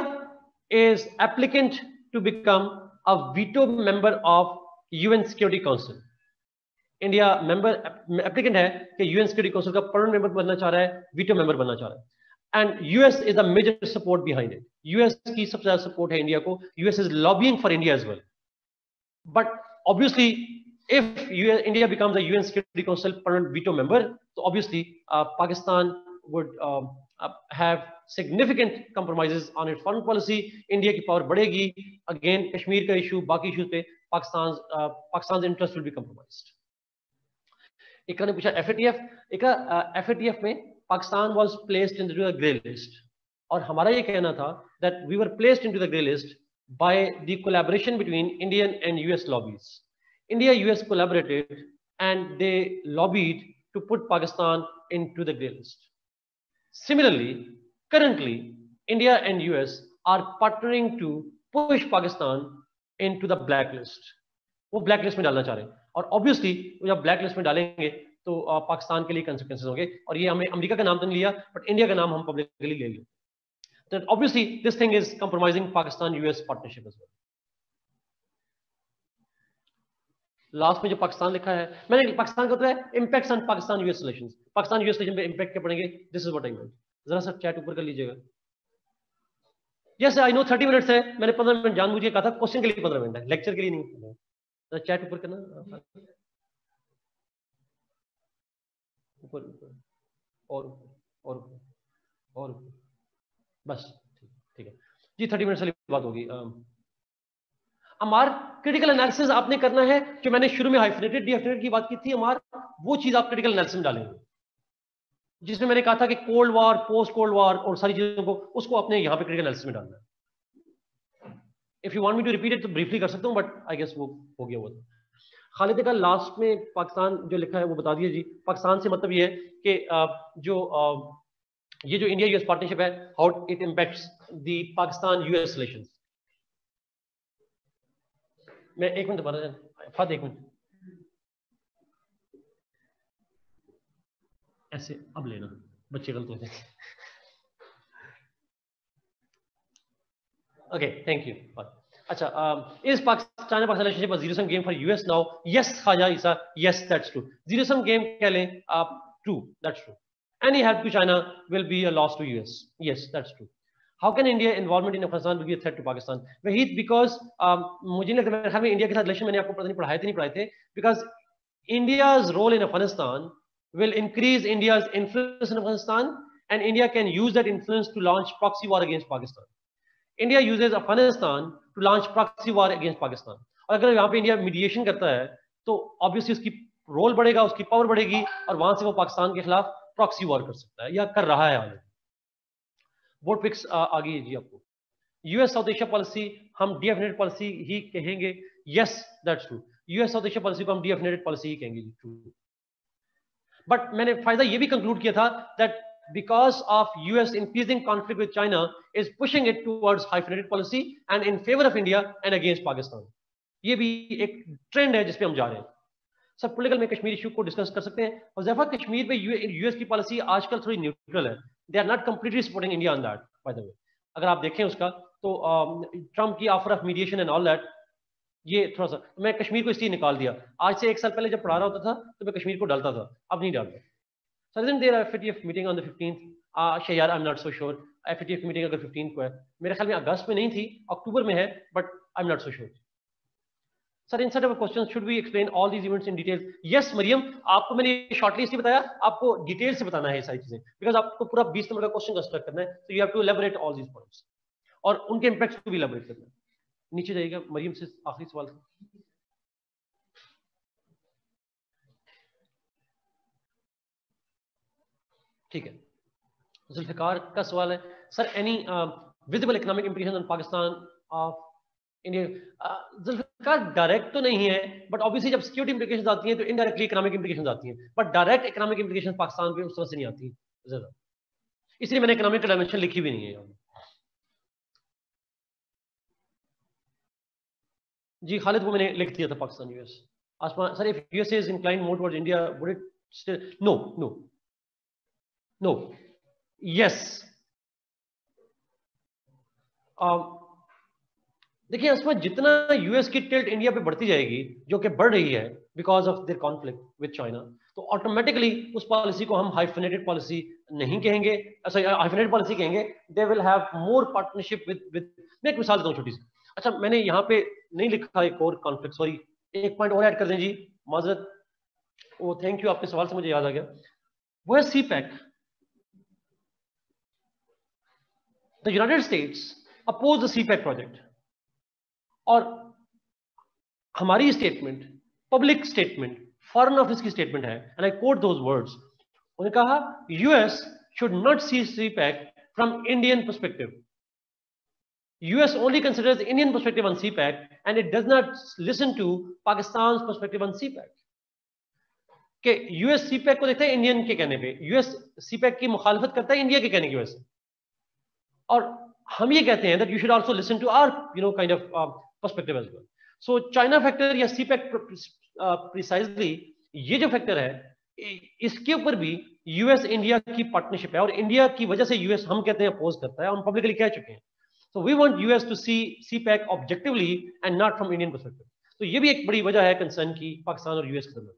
Speaker 1: is applicant to become a veto member of UN Security Council. India applicant है कि यूएन सिक्योरिटी काउंसिल का परमानेंट मेंबर बनना चाह रहा है, वीटो मेंबर बनना चाह रहा है. And US is the major support behind it. US की सबसे ज्यादा सपोर्ट है इंडिया को. US is lobbying for India as well. But obviously if India becomes the UN security council permanent veto member, तो obviously Pakistan would have significant compromises on its foreign policy. India की power बढ़ेगी. Again Kashmir का issue, बाकी issues पे Pakistan interest will be compromised. एक ने पूछा FATF. FATF में Pakistan was placed in the grey list, और हमारा ये कहना था that we were placed into the grey list by the collaboration between Indian and US lobbies. India US collaborated and they lobbied to put Pakistan into the grey list. Similarly, currently India and US are partnering to push Pakistan into the blacklist. वो blacklist में डालना चाह रहे हैं, और obviously जब blacklist में डालेंगे तो पाकिस्तान के लिए consequences होंगे. और ये हमने अमेरिका का नाम तो नहीं लिया, but इंडिया का नाम हम publicly ले लिया. तो obviously this thing is compromising Pakistan-US partnership as well. Last में जो पाकिस्तान लिखा है, मैंने पाकिस्तान का तो है impacts on Pakistan US relations. Pakistan US relation पे इम्पैक्ट क्या पड़ेंगे, दिस इज व्हाट आई मेंट. जरा सा चैट ऊपर कर लीजिएगा. यस आई नो 30 मिनट्स है, मैंने 15 मिनट जानबूझ के कहा था, क्वेश्चन के लिए 15 मिनट है, लेक्चर के लिए नहीं. तो चैट ऊपर करना, ऊपर ऊपर और ऊपर और बस. ठीक है जी, 30 मिनट वाली बात होगी. अमार क्रिटिकल एनालिसिस आपने करना है, जो मैंने शुरू में हाइफिनेटेड डीहाइफिनेटेड की बात की थी. अमार वो चीज आप क्रिटिकल एनालिसिस में डालेंगे. जिसमें मैंने कहा था कि cold war, post cold war और सारी चीजों को उसको अपने यहाँ पे क्रिटिकल एनालिसिस में डालना है। If you want me to repeat it तो ब्रीफली कर सकता हूँ, बट आई गेस वो हो गया वो। खालिद का लास्ट में पाकिस्तान जो लिखा है वो बता दिए जी। पाकिस्तान से मतलब ये है कि ये जो इंडिया यूएस पार्टनरशिप है, how it impacts the Pakistan US relations. मैं एक मिनट दोबारा फाद, एक मिनट ऐसे अब लेना, बच्चे गलत होते हैं। Okay, thank you. अच्छा, is China Pakistan relationship a zero sum game for US now? Yes, Khaja Isa, yes, that's true. Zero sum game कह लें आप, true, that's true. Any help to China will be a loss to US. Yes, that's true. How can India involvement in Afghanistan will be a threat to Pakistan? Wahid, because मुझे नहीं लगता, मेरे ख्याल में India के साथ relation मैंने आपको पता नहीं पढ़ाए थे नहीं पढ़ाए थे, because India's role in Afghanistan will increase India's influence in Afghanistan, and India can use that influence to launch proxy war against Pakistan. India uses Afghanistan to launch proxy war against Pakistan. और अगर यहाँ पे इंडिया मीडिएशन करता है तो obviously उसकी role बढ़ेगा, उसकी पावर बढ़ेगी, और वहां से वो पाकिस्तान के खिलाफ प्रॉक्सी वॉर कर सकता है या कर रहा है ऑलरेडी। वोट पिक्स आ गई है जी आपको। यूएस साउथ एशिया पॉलिसी हम डीएफिनेटेड पॉलिसी ही कहेंगे। Yes, that's true. US south Asia policy को हम डीएफिनेटेड पॉलिसी ही कहेंगे जी, ट्रू। बट मैंने फायदा ये भी कंक्लूड किया था that because of US increasing conflict with China is pushing it towards hyphenated policy and in favor of India and against Pakistan. ये भी एक ट्रेंड है जिसपे हम जा रहे हैं। सर पॉलिटिकल में कश्मीर इशू को डिस्कस कर सकते हैं। और ज़ैफा कश्मीर पे यूएस की पॉलिसी आजकल थोड़ी न्यूट्रल है। They are not completely supporting India on that, by the way. अगर आप देखें उसका तो ट्रम्प की offer of mediation and all that, ये थोड़ा सा मैं कश्मीर को इसलिए निकाल दिया। आज से 1 साल पहले जब पढ़ा रहा होता था तो मैं कश्मीर को डालता था, अब नहीं डालता। So isn't there a FATF meeting on the 15th? यार I'm not so sure. FATF meeting अगर 15th को है, मेरे ख्याल में अगस्त में नहीं थी, अक्टूबर में है, but I'm not so sure. Sir, instead of a question, should we explain all these events in detail? Yes, Maryam, आपको मैंने शॉर्टली इसलिए बताया, आपको डिटेल से बताना है ये सारी चीजें, बिकॉज आपको पूरा 20 नंबर का क्वेश्चन कंस्ट्रक्ट करना है, so you have to elaborate all these points और उनके इम्पैक्ट्स को भी elaborate करना है। नीचे जाइएगा मरियम से आखिरी सवाल। ठीक है, जुल्फिकार का सवाल है, sir any visible economic implication on Pakistan of India? Zulfiqar direct तो नहीं है, बट ऑब्वियसली जब सिक्योरिटी इंप्लीकेशंस आती हैं तो इनडायरेक्टली इकोनॉमिक इंप्लीकेशंस आती हैं, but direct economic implications Pakistan पे उस तरह से नहीं आती ज्यादा, इसलिए मैंने इकोनॉमिक डायमेंशन लिखी भी नहीं है जी। खालिद वो मैंने लिख दिया था पाकिस्तान यूएस आसमान। Sir if USA is inclined more towards India would it still? No no no, yes. देखिए इसमें जितना यूएस की टिल्ट इंडिया पे बढ़ती जाएगी, जो कि बढ़ रही है because of their conflict with China, तो ऑटोमेटिकली उस पॉलिसी को हम हाइफिनेटेड पॉलिसी नहीं कहेंगे, हाइफिनेटेड पॉलिसी कहेंगे। They will have more partnership with मैं एक मिसाल देता हूं छोटी सी। अच्छा मैंने यहाँ पे नहीं लिखा एक और कॉन्फ्लिक्ट, सॉरी एक पॉइंट और ऐड कर दें जी, माजरत। वो थैंक यू, आपके सवाल से मुझे याद आ गया, वो है CPEC. The United States oppose the CPEC project, और हमारी statement, public statement, foreign office की स्टेटमेंट है, and I quote those words. उन्होंने कहा US should not see CPEC from Indian perspective. US only considers the Indian perspective on CPEC and it does not listen to Pakistan's perspective on CPEC. कि US CPEC को देखता है Indian के कहने पे, US CPEC की मुखालफत करता है इंडिया के कहने की वजह से, और हम ये कहते हैं that you should also listen to our kind of perspective as well. So China factor या CPEC precisely ये जो फैक्टर है इसके ऊपर भी US इंडिया की पार्टनरशिप है, और इंडिया की वजह से US हम कहते हैं अपोज करता है, हम पब्लिकली कह चुके हैं। So we want US to see CPEC objectively and not from Indian perspective. तो ये भी एक बड़ी वजह है कंसर्न की पाकिस्तान और यूएस के दरमियान।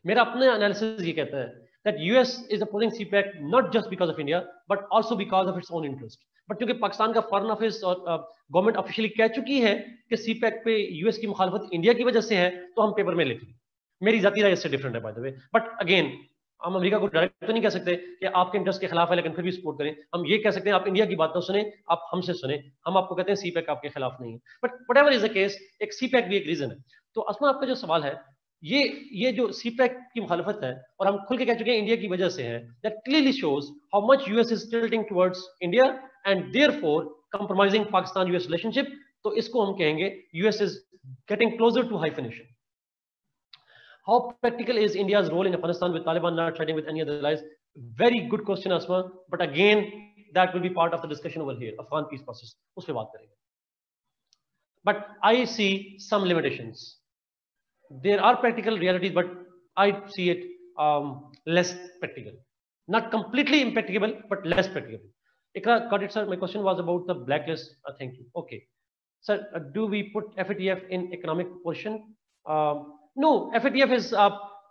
Speaker 1: मेरा अपना एनालिसिस ये कहता है that US is opposing CPEC not just because of India but also because of its own interest. But क्योंकि पाकिस्तान का फॉरेन ऑफिस और गवर्नमेंट ऑफिशियली कह चुकी है कि CPEC पे यूएस की मुखालफत इंडिया की वजह से है, तो हम पेपर में लिख लें। मेरी जाती राय इससे डिफरेंट है bye the way, but again हम अमेरिका को डायरेक्ट तो नहीं कह सकते कि आपके इंटरेस्ट के खिलाफ है लेकिन फिर भी सपोर्ट करें। हम ये कह सकते हैं आप इंडिया की बात तो सुने, आप हमसे सुने, हम आपको कहते हैं सीपैक आपके खिलाफ नहीं है। But whatever is the case, एक सीपैक भी एक रीजन है। तो असमा आपका जो सवाल है ये जो सीपैक की मुखालफत है, और हम खुल के कह चुके हैं इंडिया की वजह से है, that clearly shows how much US is tilting towards India and therefore compromising Pakistan US relationship. तो इसको हम कहेंगे US is getting closer to hyphenation. How practical is India's role in Afghanistan with Taliban not threatening with any other allies? Very good question, Asma. But again, that will be part of the discussion over here, Afghan peace process. उस पे बात करेंगे. But I see some limitations. There are practical realities, but I see it less practical. Not completely impracticable, but less practicable. Ikra, got it, sir. My question was about the blacklist. Thank you. Okay. Sir, do we put FATF in economic portion? No, FATF is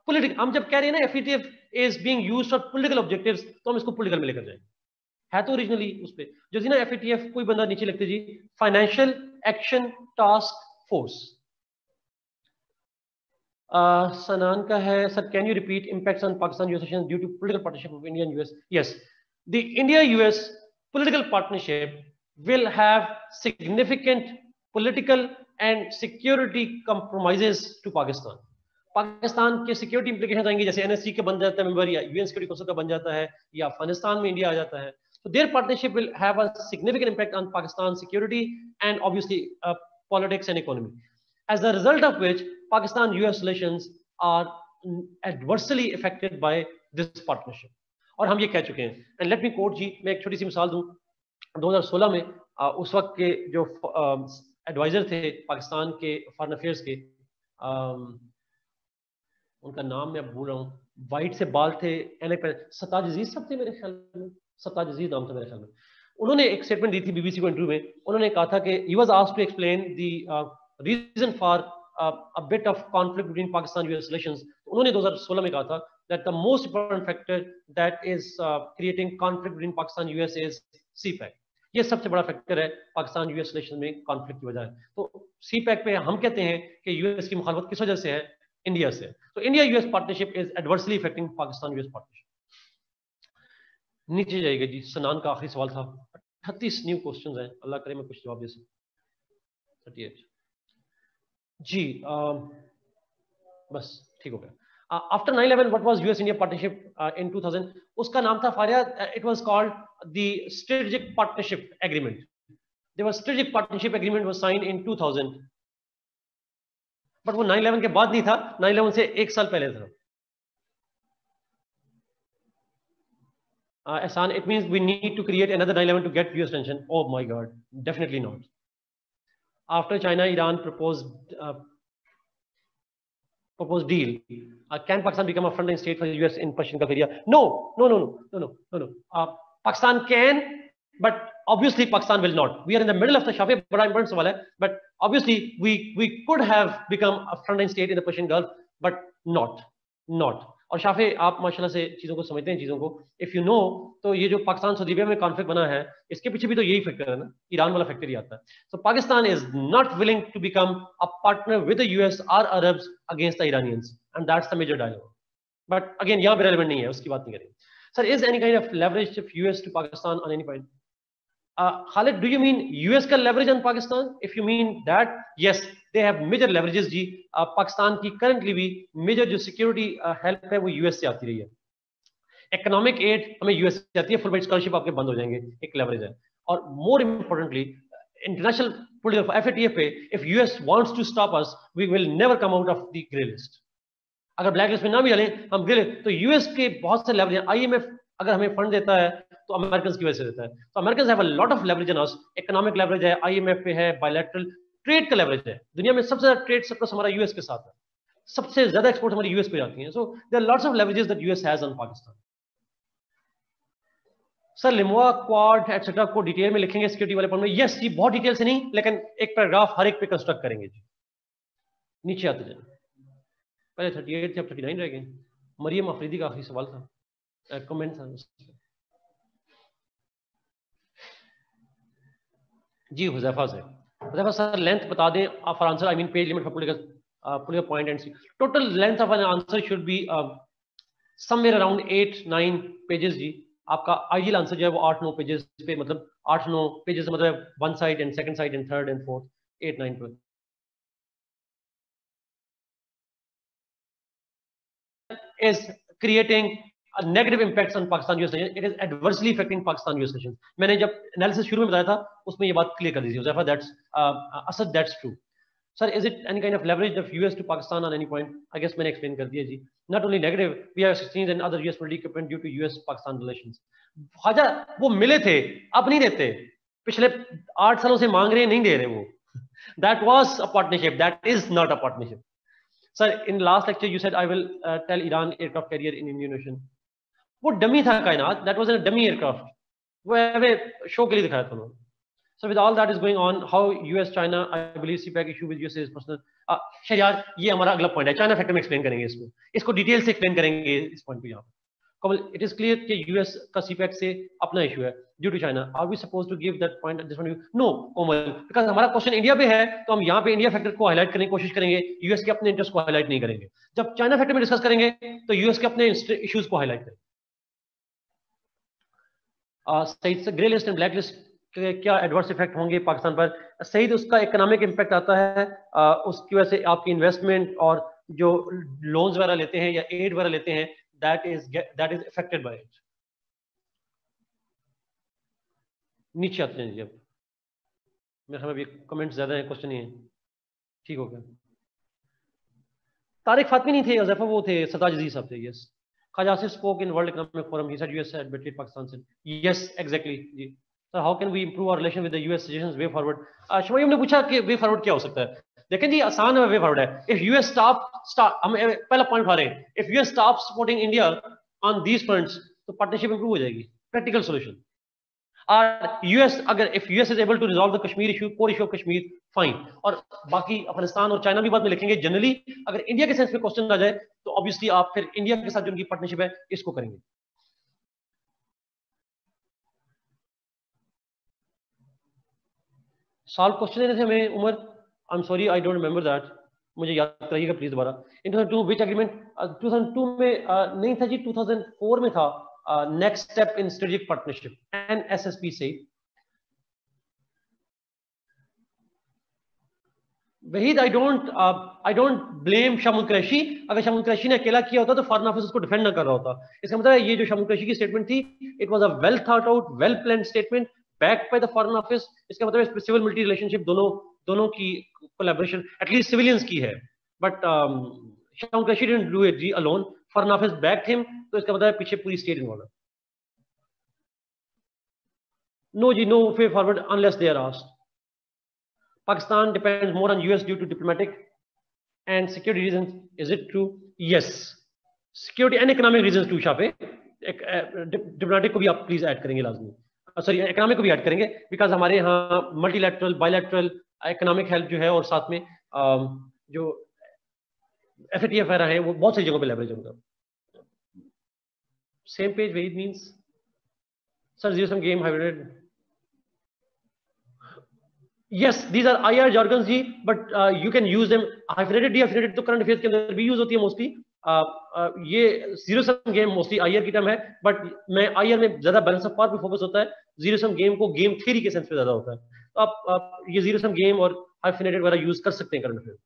Speaker 1: political. हम जब कह रहे हैं ना FATF is being used for political objectives, तो हम इसको political में लेकर जाएंगे. है तो ओरिजिनली उस पे जो जी ना FATF कोई बंदा नीचे लिखते जी financial action task force. Sanan का है sir, can you repeat impacts on Pakistan US relations due to political partnership of India and US? Yes, the India US political partnership will have significant political and security compromises to Pakistan. Pakistan के security implication आएंगे, जैसे NSC के बन जाता है member या UN security council का बन जाता है या अफगानिस्तान में इंडिया आ जाता है. So their partnership will have a significant impact on Pakistan's security and obviously politics and economy. As a result of which, Pakistan-US relations are adversely affected by this partnership. और हम ये कह चुके हैं. And let me quote जी, मैं एक छोटी सी मिसाल दूं. 2016 में उस वक्त के जो एडवाइजर थे पाकिस्तान के फॉरेन अफेयर्स के, उनका नाम मैं भूल रहा हूँ, वाइट से बाल थे, सताज अजीज सब थे मेरे ख्याल में, सताज अजीज नाम था मेरे ख्याल में. उन्होंने एक स्टेटमेंट दी थी बीबीसी को इंटरव्यू में. उन्होंने कहा था कि he was asked to explain the reason for a bit of conflict between Pakistan US relations. उन्होंने 2016 में कहा था that the most important factor that is creating conflict between Pakistan US is CPEC. ये सबसे बड़ा फैक्टर है Pakistan US relation में conflict की वजह. तो CPEC पे हम कहते हैं कि यूएस की मुखालफत किस वजह से है? इंडिया से. तो India US partnership is adversely affecting Pakistan US partnership. नीचे जाइएगा जी. सनान का आखिरी सवाल था. 38 न्यू क्वेश्चंस हैं, अल्लाह करे मैं कुछ जवाब दे सकूं. 38 जी. बस ठीक हो गया. After 9/11, what was US-India partnership in 2000? उसका नाम था Faria. It was called the Strategic Partnership Agreement. There was Strategic Partnership Agreement was signed in 2000. But वो 9/11 के बाद नहीं था, 9/11 से एक साल पहले था. Ehsan, it means we need to create another 9/11 to get US attention. Oh my God, definitely not. After China, Iran proposed deal, can Pakistan become a frontline state for the US in Persian Gulf area? No. Pakistan can, but obviously Pakistan will not. We are in the middle of the Shafi, बड़ा important सवाल है. But obviously we could have become a frontline state in the Persian Gulf, but not. और शाफे आप माशाल्लाह से चीजों को समझते हैं चीजों को. इफ यू नो, तो ये जो पाकिस्तान सऊदी अरब में कॉन्फ्लिक्ट बना है, इसके पीछे भी तो यही फैक्टर है ना, ईरान वाला फैक्टर ही आता है. So Pakistan is not willing to become a partner with the US और Arabs against the Iranians, and that's the major dialogue. But again यहाँ पे रेलेवेंट नहीं है, उसकी बात नहीं करेंगे. Sir, is any kind of leverage of US to Pakistan on any point? Khalid, do you mean US का leverage on Pakistan? If you mean that, yes, they have major leverages जी. पाकिस्तान की currently भी major जो security help है वो US से आती रही है. Economic aid हमें US से आती है, Fulbright scholarship आपके बंद हो जाएंगे, एक leverage है. और more importantly, international political FATF पे, if US wants to stop us, we will never come out of the grey list. अगर ब्लैक लिस्ट में ना भी डालें हम ग्रे, तो यूएस के बहुत से लेवरेज हैं. IMF अगर हमें फंड देता है तो अमेरिकन की वजह से देता है. तो American have a lot of leverage on us. Economic leverage है, IMF पे है, बायलैटरल ट्रेड का लेवरेज है. दुनिया में सबसे ज्यादा ट्रेड सरप्लस हमारा यूएस के साथ है, सबसे ज्यादा एक्सपोर्ट हमारी यूएस पे जाती है. So there are lots of leverages that US has on Pakistan. Sir, LEMOA Quad etcetera को डिटेल में लिखेंगे सिक्योरिटी वाले पॉइंट में? यस जी, बहुत डिटेल से नहीं, लेकिन एक पैराग्राफ हर एक पे कंस्ट्रक्ट करेंगे जी. नीचे आते जाए. पहले 38 थे, अब 39 रह गए. मरियम अफरीदी का आखिरी सवाल था, कमेंट था जी. हुजैफा से. हुजैफा सर, लेंथ बता दें for answer. I mean page limit for pulling point and total length of an answer should be somewhere around 8-9 pages जी. आपका आइडियल आंसर जो है वो 8-9 पेजेस पे, मतलब 8-9 पेजेस मतलब one side and second side and third and fourth 8-9 पे. is creating a negative impacts on Pakistan-US relations. It is adversely affecting Pakistan-US relations. मैंने जब एनालिसिस शुरू में बताया था उसमें ये बात क्लियर कर दी थी. Therefore, that's true. Sir, is it any kind of leverage of US to Pakistan on any point? I guess मैंने explain कर दिया जी. Not only negative, we have seen and other US political equipment due to US-Pakistan relations. Khwaja वो मिले थे, अब नहीं देते. पिछले 8 सालों से मांग रहे हैं, नहीं दे रहे वो. That was a partnership. That is not a partnership. Sir, in last lecture you said I will tell Iran aircraft carrier in Indian Ocean. वो डमी था कायनात. That was a dummy aircraft. वो हमें शो के लिए दिखाया था उन्होंने. So with all that is going on, how US China, I believe CPEC issue with US is personal. Shahryar, ये हमारा अगला पॉइंट है. चाइना फैक्टर में एक्सप्लेन करेंगे इसको डिटेल से एक्सप्लेन करेंगे इस पॉइंट को यहाँ. कमल, it is clear कि US का CPEC से अपना इशू है due to China. Are we supposed to give that point at this point? No, Komal, because हमारा क्वेश्चन इंडिया पे है तो हम यहाँ पे इंडिया फैक्टर को हाईलाइट करने की कोशिश करेंगे, यूएस के अपने इंटरेस्ट को हाईलाइट नहीं करेंगे. जब चाइना फैक्टर में डिस्कस करेंगे तो यूएस के अपने इश्यूज को हाईलाइट करेंगे. सही, grey list and black list क्या एडवर्स इफेक्ट होंगे पाकिस्तान पर? सही, उसका इकोनॉमिक इम्पैक्ट आता है. उसकी वजह से आपकी इन्वेस्टमेंट और जो लोन्स वगैरह लेते हैं या एड वगैरह लेते हैं, that is affected by it. नीचे आते हैं जी. अब मेरे ख्याल में कमेंट ज्यादा है, क्वेश्चन ही है. ठीक हो गया. तारिक फातमी नहीं थे, अज़फ़र वो थे, सताज अजीज साहब थे. Yes. Khawaja Asif spoke in World Economic Forum. He said US had betrayed Pakistan. Yes, exactly. जी. So how can we improve our relation with the US? Suggestions way forward. Shamaim ने पूछा कि वे फॉरवर्ड क्या हो सकता है. देखें जी, आसान वे फॉरवर्ड है. इफ यूएस स्टॉप हम पहला पॉइंट उठा रहे हैं, if US stop supporting India on these fronts तो पार्टनरशिप इंप्रूव हो जाएगी. Practical solution. और यूएस अगर if US is able to resolve the Kashmir issue, core issue of Kashmir, fine. और बाकी अफगानिस्तान और चाइना भी बाद में लिखेंगे. जनरली अगर इंडिया के सेंस में क्वेश्चन आ जाए तो ऑब्वियसली आप फिर इंडिया के साथ जो उनकी पार्टनरशिप है इसको करेंगे. साल क्वेश्चन देने थे हमें Umar. I am sorry, I don't remember that. मुझे याद कराइएगा प्लीज दोबारा. इन 2002 विच एग्रीमेंट? 2002 में नहीं था जी, 2004 में था. Next step in strategic partnership NSSP से. Waheed, I don't blame Shamul Qureshi. अगर शामुल कुरैशी ने अकेला किया होता तो फॉरेन ऑफिस उसको डिफेंड ना कर रहा होता. इसका मतलब है ये जो शामुल कुरैशी की स्टेटमेंट थी, it was a well thought out, well planned statement backed by the foreign office. इसका मतलब है सिविल मिलिट्री रिलेशनशिप दोनों की कोलैबोरेशन एटलीस्ट सिविलियंस की है. बट शामुल कुरैशी डिडंट डू इट जी alone. Foreign office backed him, तो इसका मतलब है पीछे पूरी स्टेट इन्वॉल्व है. नो जी, no way forward unless they are asked. Pakistan depends more on US due to diplomatic and security reasons. Is it true? Yes. Security and economic reasons too. शापे diplomatic को भी आप please add करेंगे लाजमी. Sorry, economic को भी add करेंगे because हमारे यहाँ मल्टीलैटरल बायलैटरल इकोनॉमिक हेल्प जो है और साथ में जो FATF वगैरह है वो बहुत सी जगहों पे लेवरेज होगा. सेम पेज वही means sir zero sum game hybrid. Yes, these are IR jargons जी, but you can use them. Hyphenated, dehyphenated तो करंट अफेयर्स के अंदर भी यूज होती है मोस्टली. ये zero sum game mostly IR की टर्म है, बट मैं IR में ज्यादा बैलेंस ऑफ पावर पे फोकस होता है. जीरो सम गेम को गेम थ्योरी के सेंस पे ज्यादा होता है. तो आप ये जीरो सम गेम और हाइफिनेटेड वगैरह यूज कर सकते हैं करंट अफेयर.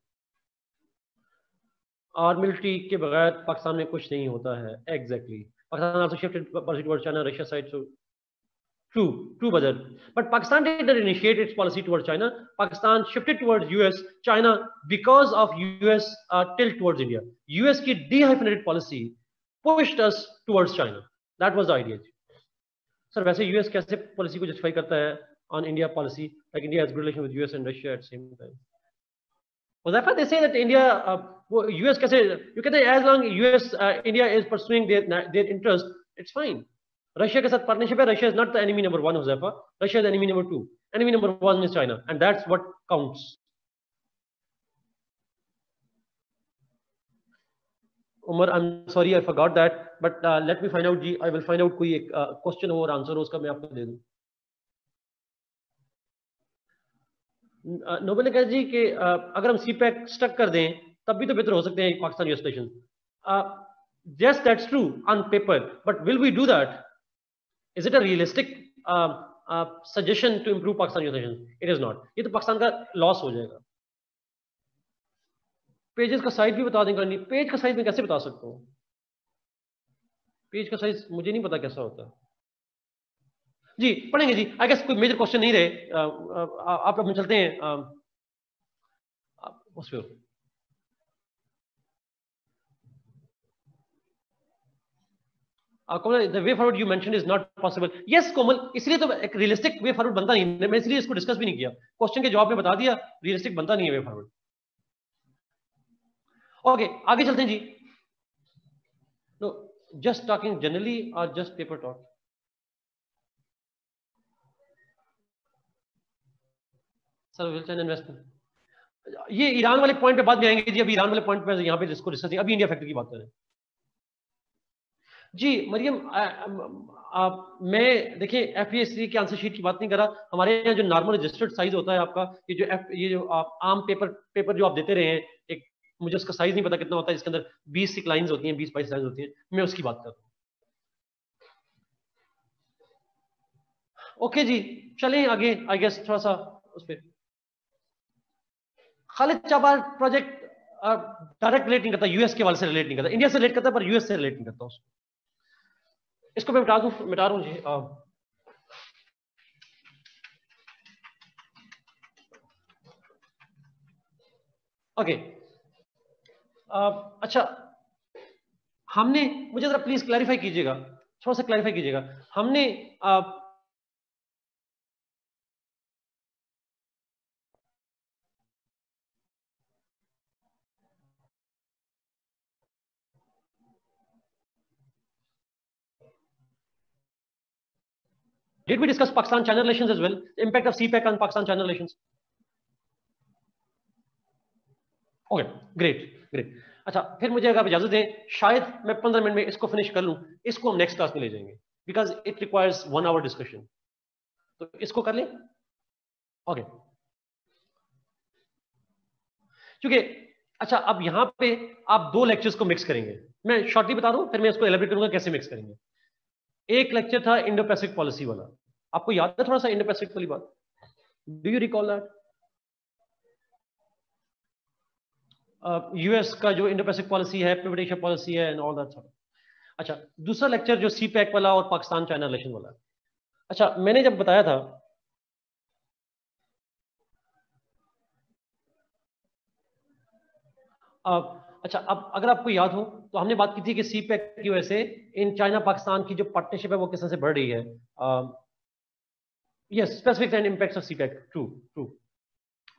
Speaker 1: और मिलिट्री के बगैर पाकिस्तान में कुछ नहीं होता है. Exactly. Pakistan also shifted policy towards China, Russia side. So true brother. But Pakistan didn't initiate its policy towards China. Pakistan shifted towards US, China because of US tilt towards India. US की dehyphenated policy pushed us towards China. That was the idea. Sir, वैसे US कैसे policy को justify करता है on India policy? Like India has good relation with US and Russia at the same time. Well, that's why they say that India, US कैसे? You can say as long US, India is pursuing their interest, it's fine. Russia के साथ partnership है. Russia is not the enemy number 1 Huzaifa. Russia is enemy number 2. Enemy number 1 is China, and that's what counts. Umar, I am sorry I forgot that, but let me find out जी. I will find out कोई एक question हो और answer हो, उसका मैं आपको दे दूं. नोबेल ने कहा जी कि अगर हम CPEC स्टक कर दें तब भी तो बेहतर हो सकते हैं Pakistan US relation. Yes, that's true on paper, but will we do that? Is it a realistic suggestion to improve Pakistan relations? It is not. ये तो पाकिस्तान का लॉस हो जाएगा. पेजेस का साइज भी बता देंगे. पेज का साइज मैं कैसे बता सकता हूँ? पेज का साइज मुझे नहीं पता कैसा होता है जी, पढ़ेंगे जी। आई गेस कोई मेजर क्वेश्चन नहीं रहे। आप हम चलते हैं उस पे। Komal, the way forward you mention is not possible. Yes Komal, इसलिए तो एक रियलिस्टिक वे फॉरवर्ड बनता नहीं, मैं इसलिए इसको डिस्कस भी नहीं किया। क्वेश्चन के जवाब में बता दिया, रियलिस्टिक बनता नहीं है वे फॉरवर्ड। ओके, आगे चलते हैं जी। नो, जस्ट टॉकिंग जनरली और just paper talk? Sir Wilson investment, ये ईरान वाले पॉइंट पे बाद में आएंगे जी। अभी ईरान वाले पॉइंट पे यहाँ पे जिसको डिस्कस, अभी इंडिया फैक्टर की बात करें जी। मरियम, आप मैं देखिए एफपीएससी के आंसर शीट की बात नहीं कर रहा। हमारे यहाँ जो नॉर्मल रजिस्टर्ड साइज होता है आपका, ये जो आप आम पेपर जो आप देते रहे हैं, एक मुझे उसका साइज नहीं पता कितना होता है, जिसके अंदर 20 लाइंस होती हैं, 20-22 लाइंस होती हैं, मैं उसकी बात कर रहा हूँ। ओके जी, चलें आगे। आई गेस थोड़ा सा उस पर Khalid Chabahar project direct relate नहीं करता, यूएस के वाले से रिलेट नहीं करता, इंडिया से रिलेट करता है पर यूएस से रिलेट नहीं करता उसको। इसको मैं मिटा रहा हूँ जी। ओके, अच्छा, हमने, मुझे जरा प्लीज क्लैरिफाई कीजिएगा, थोड़ा सा क्लैरिफाई कीजिएगा। हमने did we discuss Pakistan China relations as well, the impact of CPEC on Pakistan China relations? Okay, great great. अच्छा, फिर मुझे अगर इजाजत दें, शायद मैं 15 मिनट में इसको फिनिश कर लूं। इसको हम नेक्स्ट क्लास में ले जाएंगे because it requires 1 hour discussion. तो इसको कर लें। ओके, क्योंकि अच्छा, अब यहां पे आप 2 लेक्चर्स को मिक्स करेंगे। मैं शॉर्टली बता दूं, फिर मैं इसको एलिब्रेट करूंगा कैसे मिक्स करेंगे। एक लेक्चर था इंडो पैसिफिक पॉलिसी वाला, आपको याद है थोड़ा सा इंडो पैसिफिक वाली बात? Do you recall that? US का जो इंडो पैसिफिक पॉलिसी है, पिवट एशिया पॉलिसी है एंड ऑल दैट सॉर्ट। अच्छा, दूसरा लेक्चर जो सीपैक वाला और पाकिस्तान चाइना रिलेशन वाला। अच्छा, मैंने जब बताया था अच्छा, अब अगर आपको याद हो तो हमने बात की थी कि सीपैक की वजह से इन चाइना पाकिस्तान की जो पार्टनरशिप है वो किस तरह से बढ़ रही है। Yes, specific and impacts of CPEC, true true,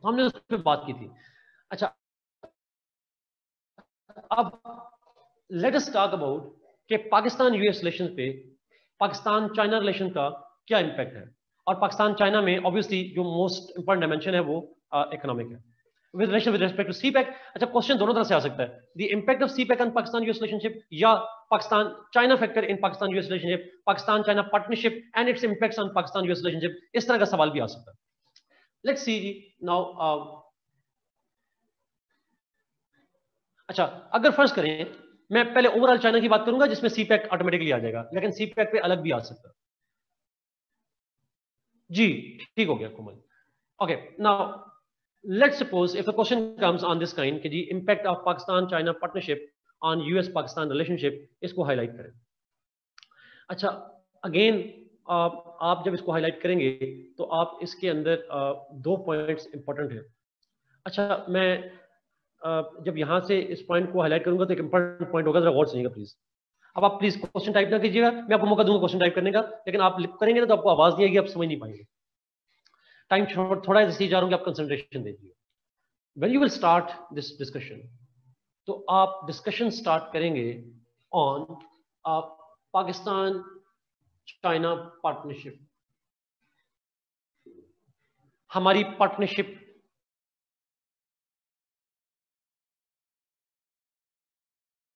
Speaker 1: हमने उस पर बात की थी। अच्छा, अब लेट अस टॉक अबाउट कि पाकिस्तान यूएस रिलेशन पे पाकिस्तान चाइना रिलेशन का क्या इंपैक्ट है। और पाकिस्तान चाइना में ऑब्वियसली जो मोस्ट इंपॉर्टेंट डायमेंशन है वो इकोनॉमिक है with respect to CPEC। अच्छा, क्वेश्चन दोनों तरह से आ सकता है, the impact of CPEC on Pakistan US relationship या Pakistan China factor in Pakistan US relationship, Pakistan China partnership and it's impacts on Pakistan US relationship। इस तरह का सवाल भी आ सकता है। लेट्स सी जी नाउ। अच्छा, अगर फर्ज करें मैं पहले ओवरऑल चाइना की बात करूंगा जिसमें सीपैक ऑटोमेटिकली आ जाएगा, लेकिन सीपैक पे अलग भी आ सकता है जी। ठीक हो गया Komal. Okay, now let's suppose if the question comes on this kind कि जी impact of Pakistan China partnership on US Pakistan relationship, इसको हाईलाइट करें। अच्छा, अगेन आप जब इसको हाईलाइट करेंगे तो आप इसके अंदर 2 पॉइंट्स इंपॉर्टेंट हैं। अच्छा, मैं जब यहां से इस पॉइंट को हाईलाइट करूंगा तो एक इंपॉर्टेंट पॉइंट होगा, जरा गौर सुनिएगा प्लीज। अब आप प्लीज क्वेश्चन टाइप ना कीजिएगा, मैं आपको मौका दूंगा क्वेश्चन टाइप करने का, लेकिन आप करेंगे ना तो आपको आवाज नहीं आएगी, आप समझ नहीं पाएंगे। टाइम थोड़ा ऐसे जा रहा हूँ कि आप कंसंट्रेशन दीजिए। When you will start this discussion, तो आप डिस्कशन स्टार्ट करेंगे ऑन पाकिस्तान चाइना पार्टनरशिप। हमारी पार्टनरशिप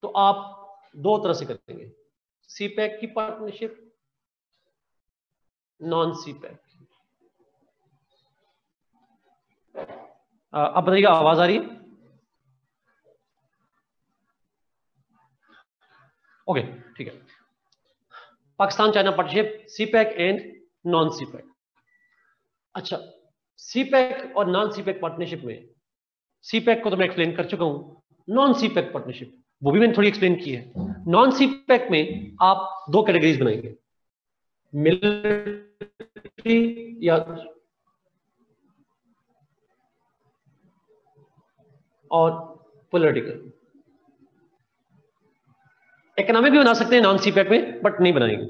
Speaker 1: तो आप 2 तरह से करेंगे, सीपैक की पार्टनरशिप, नॉन सीपैक। आप बताइएगा, आवाज आ रही है? ओके, ठीक है। Pakistan China partnership, CPEC and non CPEC. अच्छा, सीपैक और नॉन सीपैक पार्टनरशिप में सीपैक को तो मैं एक्सप्लेन कर चुका हूं। नॉन सीपैक पार्टनरशिप वो भी मैंने थोड़ी एक्सप्लेन की है। नॉन सी पैक में आप दो कैटेगरीज बनाएंगे, मिलिट्री या और पॉलिटिकल। इकोनॉमिक भी बना सकते हैं नॉन सी पैक में, बट नहीं बनाएंगे।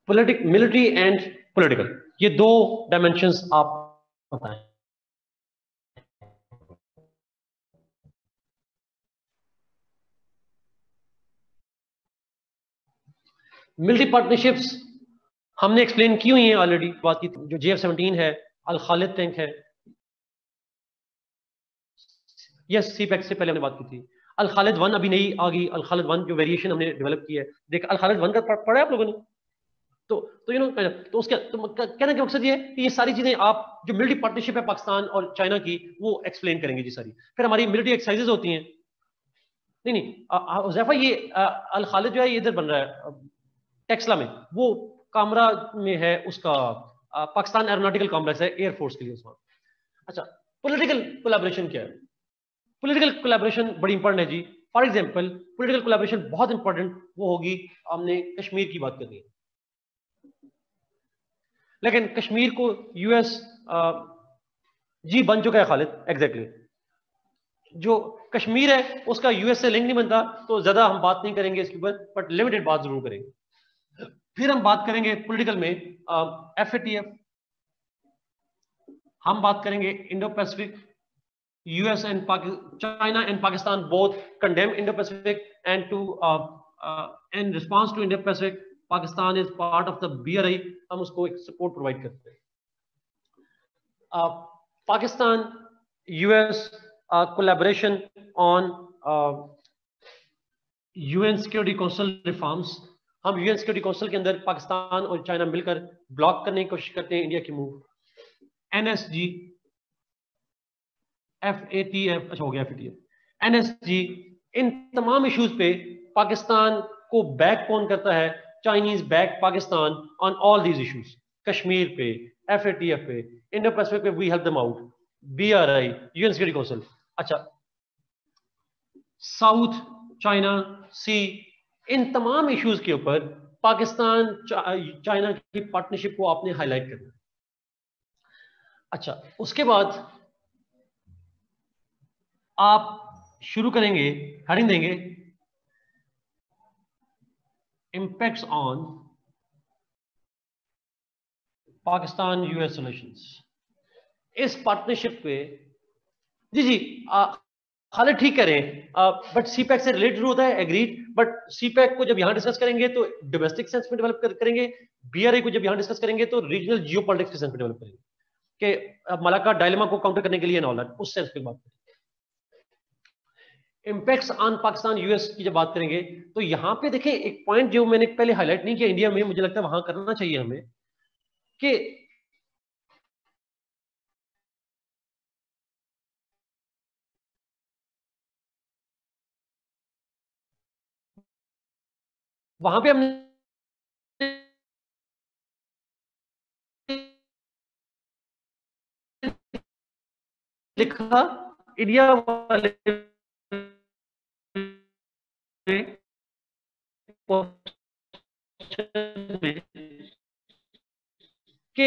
Speaker 1: मिलिट्री एंड पॉलिटिकल, ये दो डायमेंशंस आप बताएं। मिलिट्री पार्टनरशिप्स हमने एक्सप्लेन की हुई है ऑलरेडी, बात की जो JF-17 है, अल खालिद टैंक है, यस सी पैक से पहले हमने बात की थी। अल खालिद 1 अभी नई आ गई, अल खालिद 1 जो वेरिएशन हमने डेवलप की है, देख अल खालिद 1 का पढ़ा है आप लोगों ने? तो यू नो तो उसके तो कहने का मकसद ये है कि ये सारी चीजें आप जो मिलिट्री पार्टनरशिप है पाकिस्तान और चाइना की, वो एक्सप्लेन करेंगे जी सारी। फिर हमारी मिलिट्री एक्सरसाइजेज होती हैं। नहीं नहीं हुज़ैफा, ये अल खालिद जो है ये इधर बन रहा है टेक्सला में, वो कामरा में है उसका, पाकिस्तान एरोनॉटिकल कॉम्प्लेक्स है एयरफोर्स के लिए उसमें। अच्छा, पॉलिटिकल कोलैबोरेशन क्या है? पॉलिटिकल कोलैबोरेशन बड़ी इंपॉर्टेंट है जी। फॉर एग्जांपल पॉलिटिकल कोलैबोरेशन बहुत इंपॉर्टेंट वो होगी, हमने कश्मीर की बात करनी है, लेकिन कश्मीर को यूएस जी बन चुका है खालिद, एग्जैक्टली जो कश्मीर है उसका यूएस से लिंक नहीं बनता, तो ज्यादा हम बात नहीं करेंगे इसके ऊपर, बट लिमिटेड बात जरूर करेंगे। फिर हम बात करेंगे पॉलिटिकल में FATF, हम बात करेंगे Indo Pacific, US and China and Pakistan both condemn Indo Pacific and to in response to Indo Pacific Pakistan is part of the BRI, हम उसको एक सपोर्ट प्रोवाइड करते हैं। Pakistan US collaboration on UN security Council reforms, हम UN security Council के अंदर पाकिस्तान और China मिलकर ब्लॉक करने की कोशिश करते हैं इंडिया की मूव। NSG FATF, अच्छा हो गया FATF, NSG, इन तमाम इश्यूज पे पाकिस्तान को बैक कौन करता है? Chinese back Pakistan on all these issues, Kashmir पे, FATF पे, इंडो पैसिफिक पे we help them out, BRI, UN security Council. अच्छा, साउथ चाइना सी, इन तमाम इश्यूज के ऊपर पाकिस्तान चाइना की पार्टनरशिप को आपने हाईलाइट करना है। अच्छा, उसके बाद आप शुरू करेंगे, हेडिंग देंगे impacts on Pakistan US relations. इस पार्टनरशिप पे जी जी हालांकि ठीक करें, बट सीपैक से रिलेटेड होता है, एग्रीड, बट सीपैक को जब यहां डिस्कस करेंगे तो डोमेस्टिक सेंस में डेवलप करेंगे, BRI को जब यहां डिस्कस करेंगे तो रीजनल जियोपॉलिटिक्स के सेंस में डेवलप करेंगे, कि मलाका डायलेमा को काउंटर करने के लिए नॉलेज उस सेंस में बात करेंगे। इंपैक्ट्स ऑन पाकिस्तान यूएस की जब बात करेंगे तो यहां पे देखिए एक पॉइंट जो मैंने पहले हाईलाइट नहीं किया इंडिया में, मुझे लगता है वहां करना चाहिए हमें, कि वहां पे हमने लिखा इंडिया वाले कि